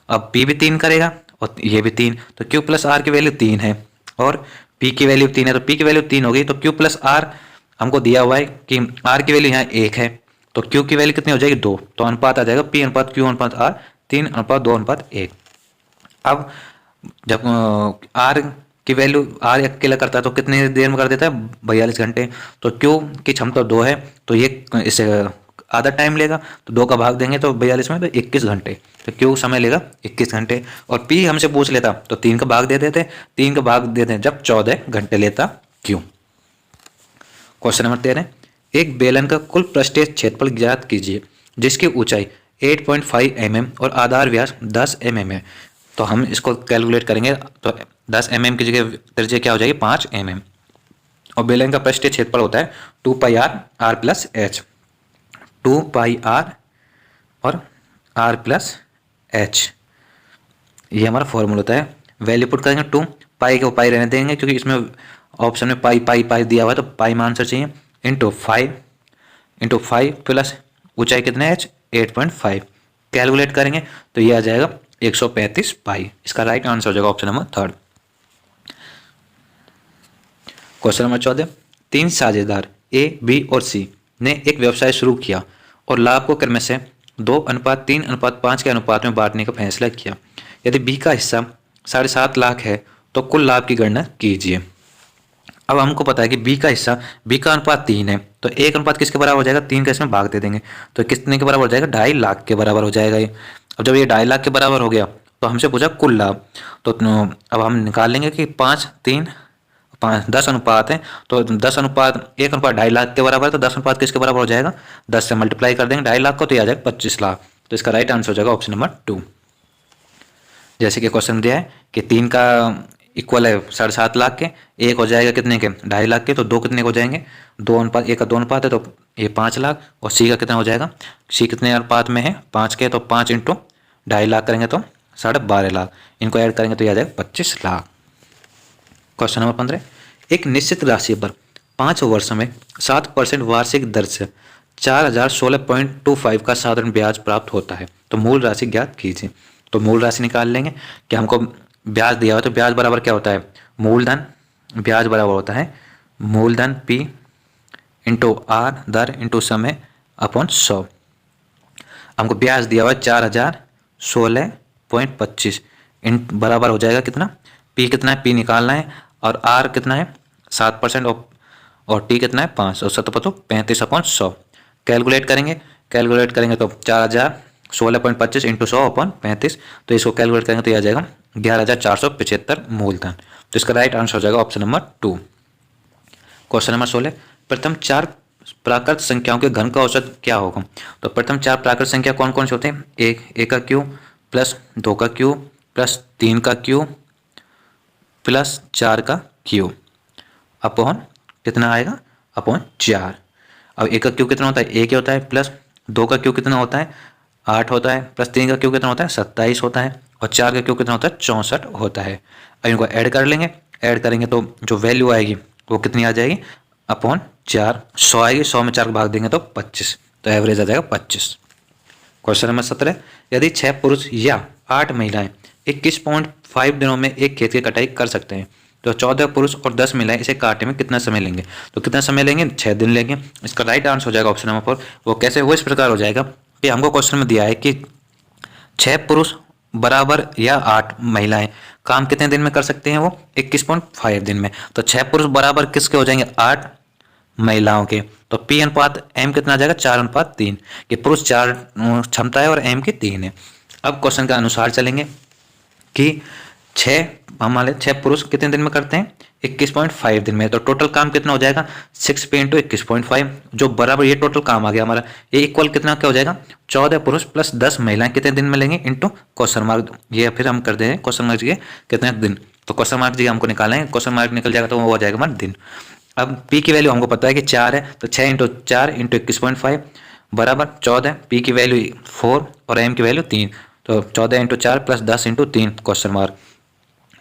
अब P भी 3 करेगा और ये भी 3, तो Q प्लस R की वैल्यू 3 है और P की वैल्यू 3 है, तो P की वैल्यू 3 हो गई। तो Q प्लस R हमको दिया हुआ है कि R की वैल्यू यहाँ 1 है, तो Q की वैल्यू कितनी हो जाएगी? 2। तो अनुपात आ जाएगा P अनुपात Q अनुपात R 3:2:1। अब जब R की वैल्यू R अकेला करता है तो कितनी देर में कर देता है? 42 घंटे। तो Q की क्षमता 2 है तो ये इसे आधा टाइम लेगा, तो 2 का भाग देंगे तो 42 में तो 21 घंटे। तो Q समय लेगा 21 घंटे। और P हमसे पूछ लेता तो 3 का भाग दे देते, 3 का भाग दे दें जब 14 घंटे लेता Q। क्वेश्चन नंबर 13, एक बेलन का कुल पृष्ठीय क्षेत्रफल ज्ञात कीजिए जिसकी ऊंचाई 8.5 mm और आधार व्यास 10 mm है। तो हम इसको कैलकुलेट करेंगे तो 10 mm की जगह त्रिज्या क्या हो जाएगी? 5 mm। और बेलन का पृष्ठीय क्षेत्रफल होता है 2 पाई R प्लस H। 2 पाई R और R प्लस H ये हमारा फॉर्मूला होता है। वैल्यू पुट करेंगे 2 पाई को पाई रहने देंगे क्योंकि इसमें ऑप्शन में पाई पाई पाई दिया हुआ है तो पाई में आंसर चाहिए। इंटू 5 प्लस ऊंचाई कितने है? 8.5 कैलकुलेट करेंगे तो ये आ जाएगा 135 पाई। इसका राइट आंसर हो जाएगा ऑप्शन नंबर 3। क्वेश्चन नंबर 14, 3 साझेदार A, B और C ने एक व्यवसाय शुरू किया और लाभ को क्रम से 2:3:5 के अनुपात में बांटने का फैसला किया। यदि B का हिस्सा 7.5 लाख है तो कुल लाभ की गणना कीजिए। अब हमको पता है कि B का हिस्सा, B का अनुपात 3 है तो 1 अनुपात किसके बराबर हो जाएगा? 3 का इसमें भाग दे देंगे तो कितने के बराबर हो जाएगा? 2.5 लाख के बराबर हो जाएगा ये। अब जब ये 2.5 लाख के बराबर हो गया तो हमसे पूछा कुल लाभ। तो अब हम निकाल लेंगे कि 10 अनुपात है तो 10 अनुपात 1 अनुपात 2.5 लाख के बराबर है तो 10 अनुपात किसके बराबर हो जाएगा? 10 से मल्टीप्लाई कर देंगे 2.5 लाख को तो ये आ जाएगा 25 लाख। तो इसका राइट आंसर हो जाएगा ऑप्शन नंबर 2। जैसे कि क्वेश्चन दिया है कि 3 का इक्वल है 7.5 लाख के, 1 हो जाएगा कितने के? 2.5 लाख के, तो 2 कितने हो जाएंगे? 1 का 2 अनुपात है तो ये 5 लाख। और C का कितना हो जाएगा? C कितने अनुपात में है? 5 के, तो 5 इंटू 2.5 लाख करेंगे तो 12.5 लाख। इनको ऐड करेंगे तो ये आ जाएगा 25 लाख। क्वेश्चन नंबर 15, एक निश्चित राशि पर 5 वर्षों में 7% वार्षिक दर से 4016.25 का साधारण ब्याज प्राप्त होता है तो मूल राशि ज्ञात कीजिए। तो मूल राशि निकाल लेंगे कि हमको ब्याज दिया हुआ तो ब्याज बराबर क्या होता है? मूलधन। ब्याज बराबर होता है मूलधन P इंटू R दर इंटू समय अपॉन 100। हमको ब्याज दिया हुआ है 4016.25 बराबर हो जाएगा कितना? P कितना है? P निकालना है और R कितना है 7% और T कितना है 5 और 7 35/100। कैलकुलेट करेंगे तो 4000 16.25 इंटू 100/35, तो इसको कैलकुलेट करेंगे तो यह आ जाएगा 11,475 मूलधन। तो इसका राइट आंसर हो जाएगा ऑप्शन नंबर 2। क्वेश्चन नंबर 16, प्रथम 4 प्राकृत संख्याओं के घन का औसत क्या होगा? तो प्रथम 4 प्राकृत संख्या कौन कौन से होते हैं? 1 का क्यूब प्लस 2 का क्यूब प्लस 3 का क्यूब प्लस 4 का क्यूब अपॉन कितना आएगा? अपॉन 4। अब 1 का क्यूब कितना होता है? 1 होता है, प्लस 2 का क्यूब कितना होता है? 8 होता है, प्लस 3 का क्यूब कितना होता है? 27 होता है, और 4 का क्यूब कितना होता है? 64 होता है। अब इनको ऐड कर लेंगे, ऐड करेंगे तो जो वैल्यू आएगी वो कितनी आ जाएगी? अपॉन 4 100 आएगी, 100 में 4 को भाग देंगे तो 25, तो एवरेज आ जाएगा 25। क्वेश्चन नंबर 17, यदि 6 पुरुष या 8 महिलाएं 21.5 दिनों में एक खेत की कटाई कर सकते हैं, तो 14 पुरुष और 10 महिलाएं इसे काटने में कितना समय लेंगे? तो कितना समय लेंगे? 6 दिन लेंगे। इसका राइट आंसर हो जाएगा ऑप्शन नंबर 4। वो कैसे? वो इस प्रकार हो जाएगा कि हमको क्वेश्चन में दिया है कि 6 पुरुष बराबर या 8 महिलाएं काम कितने दिन में कर सकते हैं? वो 21.5 दिन में। तो 6 पुरुष बराबर किसके हो जाएंगे? 8 महिलाओं के। तो P अनुपात M कितना आ जाएगा? 4:3, कि पुरुष 4 क्षमता है और M की 3 है। अब क्वेश्चन के अनुसार चलेंगे कि 6 हमारे 6 पुरुष कितने दिन में करते हैं? 21.5 दिन में। तो टोटल काम कितना हो जाएगा? 6P × 21.5, जो बराबर ये टोटल काम आ गया हमारा। ये इक्वल कितना क्या हो जाएगा? 14 पुरुष प्लस 10 महिलाएं कितने दिन में लेंगे इंटू क्वेश्चन मार्क। ये फिर हम कर देंगे क्वेश्चन मार्क जी कितने दिन, तो क्वेश्चन मार्क जी हमको निकालना है। क्वेश्चन मार्क निकल जाएगा तो वो हो जाएगा हमारा दिन। अब P की वैल्यू हमको पता है कि 4 है, तो 6 × 4 × 21.5 बराबर 14। P की वैल्यू 4 और M की वैल्यू 3, तो 14 × 4 प्लस 10 × 3 क्वेश्चन मार्क।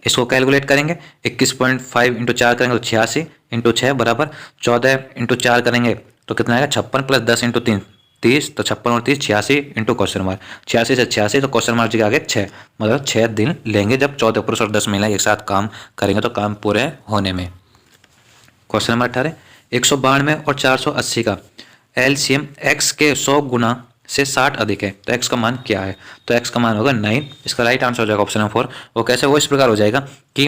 इसको कैलकुलेट करेंगे, 21.5 × 4 करेंगे तो 86 × 6 बराबर 14 × 4 करेंगे तो कितना आएगा? 56 प्लस 10 × 3 30, तो 56 और 30 86 इंटू क्वेश्चन मार्क। 86 से 86, तो क्वेश्चन मार्क के आगे 6, मतलब 6 दिन लेंगे जब 14 पुरुष और 10 महिला एक साथ काम करेंगे तो काम पूरे होने में। क्वेश्चन नंबर 18, 192 और 480 का LCM x के 100 गुना से 60 अधिक है, तो x का मान क्या है? तो x का मान होगा 9। इसका राइट आंसर हो जाएगा ऑप्शन नंबर 4। वो कैसे? वो इस प्रकार हो जाएगा कि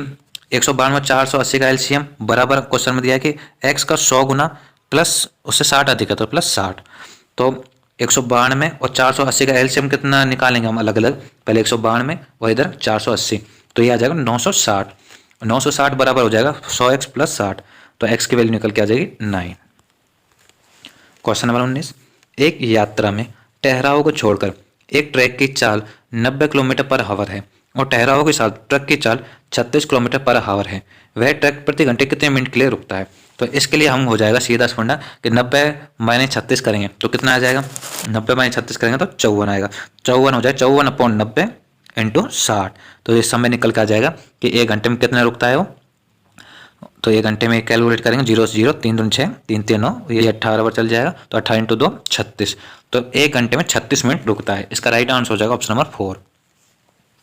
192 और 480 का LCM बराबर क्वेश्चन में दिया है कि x का 100 गुना प्लस उससे 60 अधिक है तो प्लस 60। तो 192 और 480 का LCM कितना निकालेंगे हम अलग अलग? पहले 192 और इधर 480, तो ये आ जाएगा 960। 960 बराबर हो जाएगा 100x प्लस 60, तो x की वैल्यू निकल के आ जाएगी 9। क्वेश्चन नंबर 19, एक यात्रा में ठहराव को छोड़कर एक ट्रक की चाल 90 किलोमीटर पर आवर है और ठहराव के साथ ट्रक की चाल 36 किलोमीटर पर आवर है। वह ट्रक प्रति घंटे कितने मिनट के लिए रुकता है? तो इसके लिए हम हो जाएगा सीधा फंडा कि 90 - 36 करेंगे तो कितना आ जाएगा? 90 - 36 करेंगे तो 54 आएगा। 54 हो जाए 54/90 इंटू 60, तो ये समय निकल के आ जाएगा कि 1 घंटे में कितना रुकता है वो। तो 1 घंटे में कैलकुलेट करेंगे 0 से 0 3 दूनी 6 3 3 9, ये 18 बार चल जाएगा, तो 18 × 2 36, तो 1 घंटे में 36 मिनट रुकता है। इसका राइट आंसर हो जाएगा option number 4।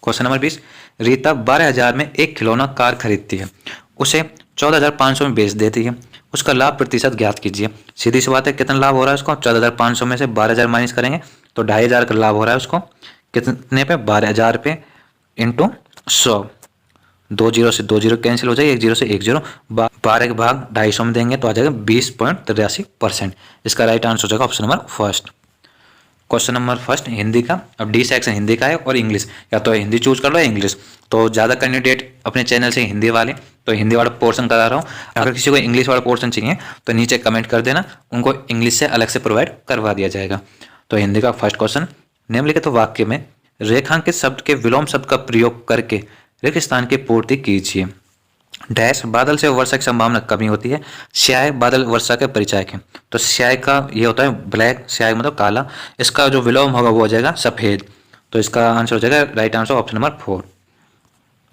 Question number 20, Rita 12,000 में एक खिलौना कार खरीदती है, उसे 14,500 में बेच देती है, उसका लाभ प्रतिशत ज्ञात कीजिए। सीधी सी बात है, कितना लाभ हो रहा है उसको? 14,500 में से 12,000 माइनस करेंगे तो 2,500 का लाभ हो रहा है उसको। कितने पे? 12,000 रुपये इंटू 100, 2 0 से 2 0 कैंसिल हो जाए, 1 0 से 1 0, 12 के भाग 250 में देंगे तो आ जाएगा 20.83%। इसका राइट आंसर हो जाएगा option number first. Question number first Hindi का। अब डी सेक्शन हिंदी का है और इंग्लिश, या तो हिंदी चूज कर लो या इंग्लिश। तो ज़्यादा कैंडिडेट अपने चैनल से हिंदी वाले, तो हिंदी वाला पोर्शन करा रहा हूँ। अगर किसी को इंग्लिश वाला पोर्शन चाहिए तो नीचे कमेंट कर देना, उनको इंग्लिश से अलग से प्रोवाइड करवा दिया जाएगा। तो हिंदी का फर्स्ट क्वेश्चन, निम्नलिखित वाक्य में रेखांकित शब्द के विलोम शब्द का प्रयोग करके रिक्त स्थान की पूर्ति कीजिए। डैश, बादल से वर्षा की संभावना कमी होती है। स्याह, बादल वर्षा के परिचायक है। तो स्याह का ये होता है ब्लैक, स्याह मतलब काला, इसका जो विलोम होगा वो हो जाएगा सफेद। तो इसका आंसर हो जाएगा राइट आंसर ऑप्शन नंबर 4।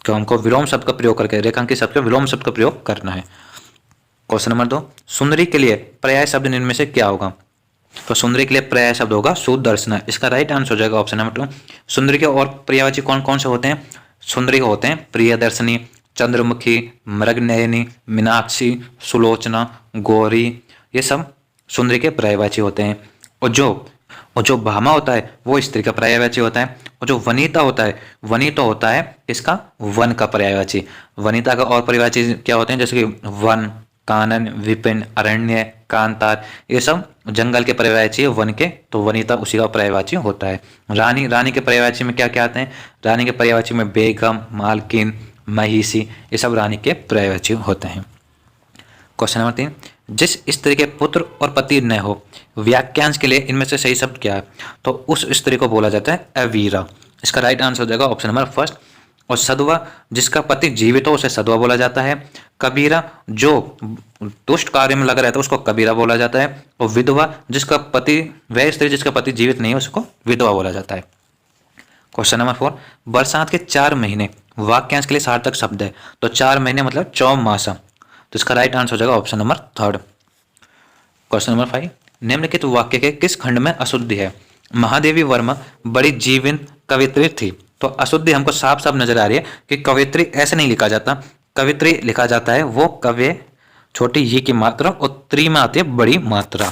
तो हमको विलोम शब्द का प्रयोग करके रेखांकित शब्द के विलोम शब्द का प्रयोग करना है। क्वेश्चन नंबर 2, सुंदरी के लिए पर्याय शब्द निम्न में से क्या होगा? तो सुंदरी के लिए पर्याय शब्द होगा सुदर्शना। इसका राइट आंसर हो जाएगा ऑप्शन नंबर 2। सुंदरी के और पर्यायवाची कौन कौन से होते हैं? सुंदरी के होते हैं प्रियदर्शनी, चंद्रमुखी, मृगनयनी, मीनाक्षी, सुलोचना, गौरी, ये सब सुंदरी के पर्यायवाची होते हैं। और जो और जो भामा होता है वो स्त्री का पर्यायवाची होता है, और जो वनिता होता है, वनिता होता है इसका वन का पर्यायवाची। वनिता का और पर्यायवाची क्या होते हैं, जैसे कि वन, कानन, विपिन, अरण्य, कांतार, ये सब जंगल के पर्यायवाची है वन के, तो वनिता उसी का पर्यायवाची होता है। रानी, रानी के पर्यायवाची में क्या क्या आते हैं, रानी के पर्यायवाची में बेगम, मालकिन, महिषी, ये सब रानी के पर्यायवाची होते हैं। क्वेश्चन नंबर 3, जिस स्त्री के पुत्र और पति न हो, वाक्यांश के लिए इनमें से सही शब्द क्या है, तो उस स्त्री को बोला जाता है अवीरा। इसका राइट आंसर हो जाएगा ऑप्शन नंबर फर्स्ट। और सधवा, जिसका पति जीवित हो उसे सधवा बोला जाता है। कबीरा, जो दुष्ट कार्य में लगा रहता है उसको कबीरा बोला जाता है। और विधवा, जिसका पति, वह स्त्री जिसका पति जीवित नहीं है उसको विधवा बोला जाता है। क्वेश्चन नंबर 4, बरसात के 4 महीने वाक्यांश के लिए सार्थक शब्द है, तो 4 महीने मतलब चौमासा, तो इसका राइट आंसर हो जाएगा option number third. Question number 5, निम्नलिखित वाक्य के किस खंड में अशुद्धि है। महादेवी वर्मा बड़ी जीवंत कवित्री थी, तो अशुद्धि हमको साफ साफ नजर आ रही है कि कवित्री ऐसे नहीं लिखा जाता, कवित्री लिखा जाता है वो कव्य छोटी ये की मात्रा और त्री में आती है बड़ी मात्रा,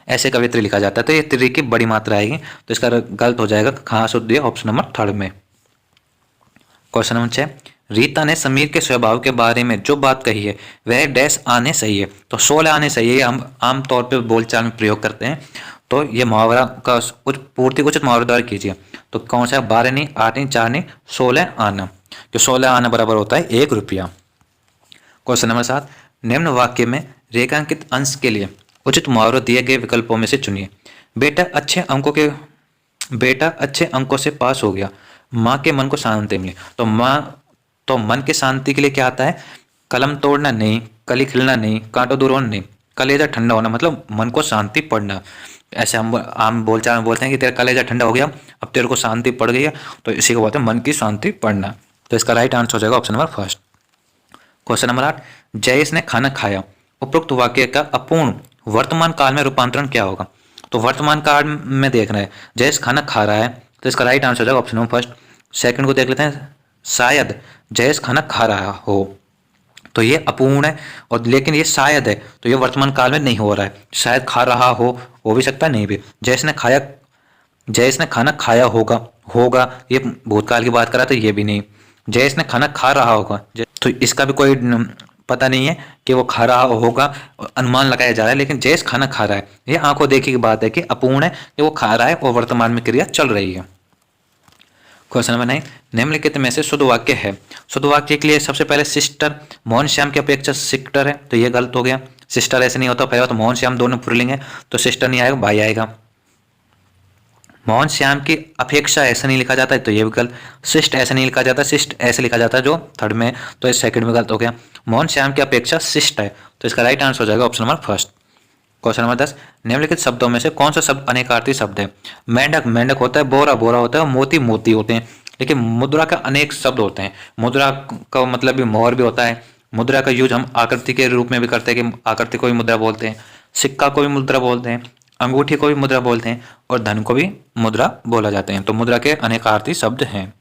ऐसे कवित्री लिखा जाता है, तो ये त्री की बड़ी मात्रा आएगी, तो इसका गलत हो जाएगा, कहाँ अशुद्धि है, ऑप्शन नंबर थर्ड में। क्वेश्चन नंबर 6, रीता ने समीर के स्वभाव के बारे में जो बात कही है वह डैश आने सही है, तो 16 आने सही है, हम आमतौर पर बोलचाल में प्रयोग करते हैं, तो ये मुहावरा का पूर्ति उचित मुहावरा द्वारा कीजिए, तो कौन सा, 12 नहीं, 8 नहीं, 4 नहीं, 16 आना, तो 16 आना बराबर होता है 1 रुपया। क्वेश्चन नंबर 7, निम्न वाक्य में रेखांकित अंश के लिए उचित मुहावरा दिए गए विकल्पों में से चुनिए। बेटा अच्छे अंकों से पास हो गया, माँ के मन को शांति मिली, तो मन के शांति के लिए क्या आता है, कलम तोड़ना नहीं, कली खिलना नहीं, कांटो दूर होना नहीं, कलेजा ठंडा होना, मतलब मन को शांति पड़ना। ऐसे हम आम बोलचाल में बोलते हैं कि तेरा कलेजा ठंडा हो गया, अब तेरे को शांति पड़ गई है, तो इसी को बोलते हैं मन की शांति पड़ना, तो इसका राइट आंसर हो जाएगा option number first. Question number 8, Jayesh ने खाना खाया, उपरोक्त वाक्य का अपूर्ण वर्तमान काल में रूपांतरण क्या होगा, तो वर्तमान काल में देखना है, जयेश खाना खा रहा है, तो इसका राइट आंसर हो जाएगा ऑप्शन नंबर फर्स्ट। सेकंड को देख लेते हैं, शायद जयेश खाना खा रहा हो, तो ये अपूर्ण है, और लेकिन ये शायद है, तो ये वर्तमान काल में नहीं हो रहा है, शायद खा रहा हो भी सकता है, नहीं भी। जयेश ने खाना खाया होगा ये भूतकाल की बात करा, तो ये भी नहीं। जयेश ने खाना खा रहा होगा, तो इसका भी कोई पता नहीं है कि वो खा रहा होगा, अनुमान लगाया जा रहा है, लेकिन जयेश खाना खा रहा है, ये आंखों देखी की बात है कि अपूर्ण है कि वो खा रहा है और वर्तमान में क्रिया चल रही है। क्वेश्चन नंबर 9, निम्नलिखित में से शुद्ध वाक्य है, शुद्ध वाक्य के लिए सबसे पहले सिस्टर मोहन श्याम की अपेक्षा सिस्टर है, तो ये गलत हो गया, सिस्टर ऐसे नहीं होता, पहले तो मोहन श्याम दोनों पुल्लिंग है, तो सिस्टर नहीं आएगा, भाई आएगा। मोहन श्याम की अपेक्षा ऐसा नहीं लिखा जाता है, तो ये भी गलत। शिष्ट ऐसे नहीं लिखा जाता, शिष्ट ऐसे लिखा जाता है जो थर्ड में, तो इस सेकंड में गलत हो गया। मोहन श्याम की अपेक्षा शिष्ट है, तो इसका राइट आंसर हो जाएगा option number first. Question number 10, निम्नलिखित शब्दों में से कौन सा शब्द अनेकार्थी शब्द है। मेंढक मेंढक होता है, बोरा बोरा होता है, मोती मोती होते हैं, लेकिन मुद्रा का अनेक शब्द होते हैं। मुद्रा का मतलब भी मोहर भी होता है, मुद्रा का यूज हम आकृति के रूप में भी करते हैं कि आकृति को भी मुद्रा बोलते हैं, सिक्का को भी मुद्रा बोलते हैं, अंगूठी को भी मुद्रा बोलते हैं, और धन को भी मुद्रा बोला जाते हैं, तो मुद्रा के अनेकार्थी शब्द हैं।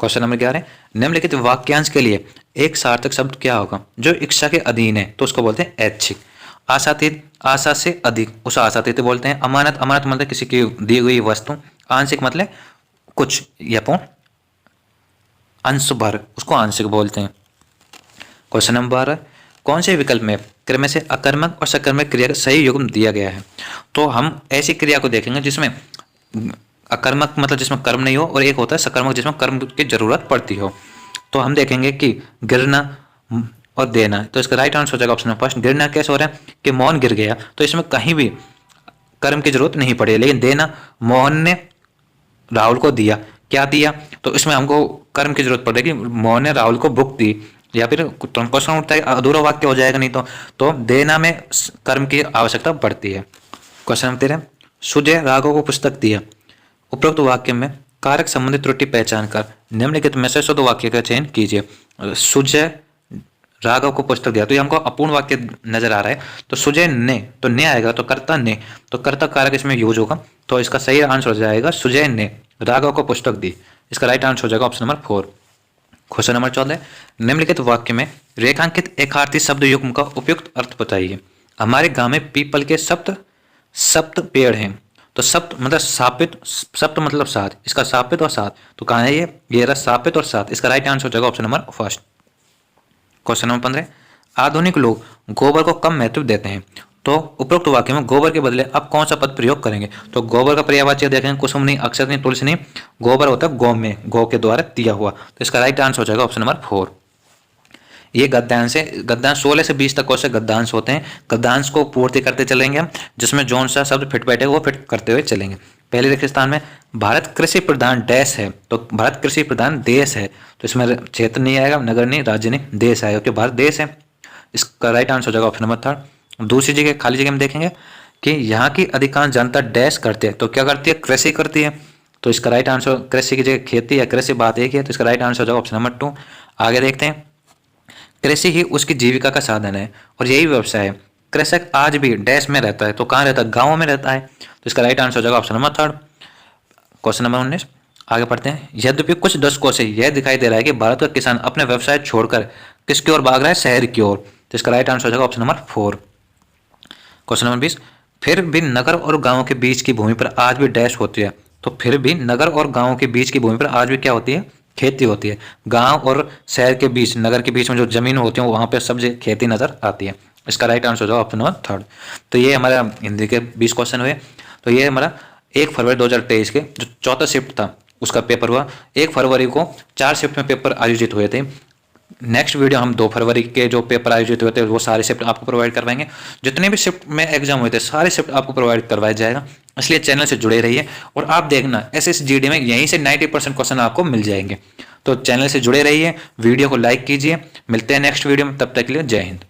क्वेश्चन नंबर 11, निम्नलिखित वाक्यांश के लिए एक सार्थक शब्द क्या होगा जो इच्छा के अधीन है, तो उसको बोलते हैं ऐच्छिक। आशातीत, आशा से अधिक, उस आशातीत बोलते हैं। अमानत, अमानत मतलब किसी की दी हुई वस्तु। आंशिक मतलब कुछ या पूर्ण, अंश भर, उसको आंशिक बोलते हैं। क्वेश्चन नंबर 12, कौन से विकल्प में क्रम से अकर्मक और सकर्मक क्रिया का सही युग्म दिया गया है, तो हम ऐसी क्रिया को देखेंगे जिसमें अकर्मक मतलब जिसमें कर्म नहीं हो, और एक होता है सकर्मक जिसमें कर्म की जरूरत पड़ती हो। तो हम देखेंगे कि गिरना और देना, तो इसका राइट आंसर हो जाएगा ऑप्शन नंबर फर्स्ट। गिरना कैसे हो रहा है कि मोहन गिर गया, तो इसमें कहीं भी कर्म की जरूरत नहीं पड़ी, लेकिन देना, मोहन ने राहुल को दिया, क्या दिया, तो इसमें हमको कर्म की जरूरत पड़ेगी, मोहन ने राहुल को बुक दी, या फिर प्रश्न उठता है अधूरा वाक्य हो जाएगा नहीं तो देना में कर्म की आवश्यकता पड़ती है। क्वेश्चन नंबर 13, सुजय राघव को पुस्तक दिया, उपरोक्त वाक्य में कारक संबंधी त्रुटि पहचान कर निम्नलिखित में से शुद्ध वाक्य का चयन कीजिए। सुजय राघव को पुस्तक दिया, तो ये हमको अपूर्ण वाक्य नजर आ रहा है, तो सुजय ने, तो ने आएगा, तो कर्ता ने, तो कर्ता कारक इसमें यूज होगा, तो इसका सही आंसर हो जाएगा सुजय ने राघव को पुस्तक दी, इसका राइट आंसर हो जाएगा ऑप्शन नंबर 4। क्वेश्चन नंबर 14, निम्नलिखित वाक्य में रेखांकित एकार्थी शब्द युग्म का उपयुक्त अर्थ बताइए। हमारे गांव में पीपल के सप्त पेड़ हैं, तो सप्त मतलब सापित, सप्त मतलब 7, इसका सापित और 7, तो कहाँ है ये रहा सापित और 7, इसका राइट आंसर हो जाएगा option number first. Question number 15, आधुनिक लोग गोबर को कम महत्व देते हैं, तो उपरोक्त वाक्य में गोबर के बदले आप कौन सा पद प्रयोग करेंगे। तो गोबर का पर्यायवाची देखेंगे कुसुमनी, अक्षतनी, तुलसिनी, गोबर होता है गौ में, गौ के द्वारा दिया हुआ, तो इसका राइट आंसर हो जाएगा ऑप्शन नंबर 4। ये गद्यांश है, गद्यांश 16 से 20 तक क्वेश्चन गद्यांश होते हैं। गद्यांश को पूर्ति करते चलेंगे हम, जिसमें जौन सा शब्द फिट बैठेगा वो फिट करते हुए चलेंगे। पहले रिक्त स्थान में भारत कृषि प्रधान देश है, तो भारत कृषि प्रधान देश है, तो इसमें क्षेत्र नहीं आएगा, नगर नहीं, राज्य नहीं, देश आएगा, क्योंकि भारत देश है। इसका राइट आंसर हो जाएगा ऑप्शन नंबर 3। दूसरी जगह खाली जगह में देखेंगे कि यहाँ की अधिकांश जनता डैश करते हैं, तो क्या करती है, कृषि करती है, तो इसका राइट आंसर कृषि की जगह खेती या कृषि बात एक है, तो इसका राइट आंसर हो जाएगा ऑप्शन नंबर 2। आगे देखते हैं, कृषि ही उसकी जीविका का साधन है और यही व्यवसाय है। कृषक आज भी डैश में रहता है, तो कहाँ रहता है, गाँव में रहता है, तो इसका राइट आंसर हो जाएगा ऑप्शन नंबर 3। क्वेश्चन नंबर 19 आगे पढ़ते हैं। यद्यपि कुछ दशकों से यह दिखाई दे रहा है कि भारत का किसान अपने व्यवसाय छोड़कर किसकी ओर भाग रहा है, शहर की ओर, तो इसका राइट आंसर हो जाएगा ऑप्शन नंबर 4। क्वेश्चन नंबर 20, फिर भी नगर और गाँव के बीच की भूमि पर आज भी डैश होती है, तो फिर भी नगर और गाँव के बीच की भूमि पर आज भी क्या होती है, खेती होती है। गांव और शहर के बीच, नगर के बीच में जो जमीन होती है वहां पे सब खेती नजर आती है। इसका राइट आंसर हो जाएगा ऑप्शन नंबर 3। तो ये हमारा हिंदी के 20 क्वेश्चन हुए। तो ये हमारा 1 फरवरी 2023 के जो चौथा शिफ्ट था उसका पेपर हुआ। 1 फरवरी को 4 शिफ्ट में पेपर आयोजित हुए थे। नेक्स्ट वीडियो हम 2 फरवरी के जो पेपर आयोजित हुए थे वो सारे शिफ्ट आपको प्रोवाइड करवाएंगे। जितने भी शिफ्ट में एग्जाम हुए थे सारे शिफ्ट आपको प्रोवाइड करवाया जाएगा, इसलिए चैनल से जुड़े रहिए। और आप देखना SSGD में यहीं से 90% क्वेश्चन आपको मिल जाएंगे, तो चैनल से जुड़े रहिए, वीडियो को लाइक कीजिए। मिलते हैं नेक्स्ट वीडियो में, तब तक के लिए जय हिंद।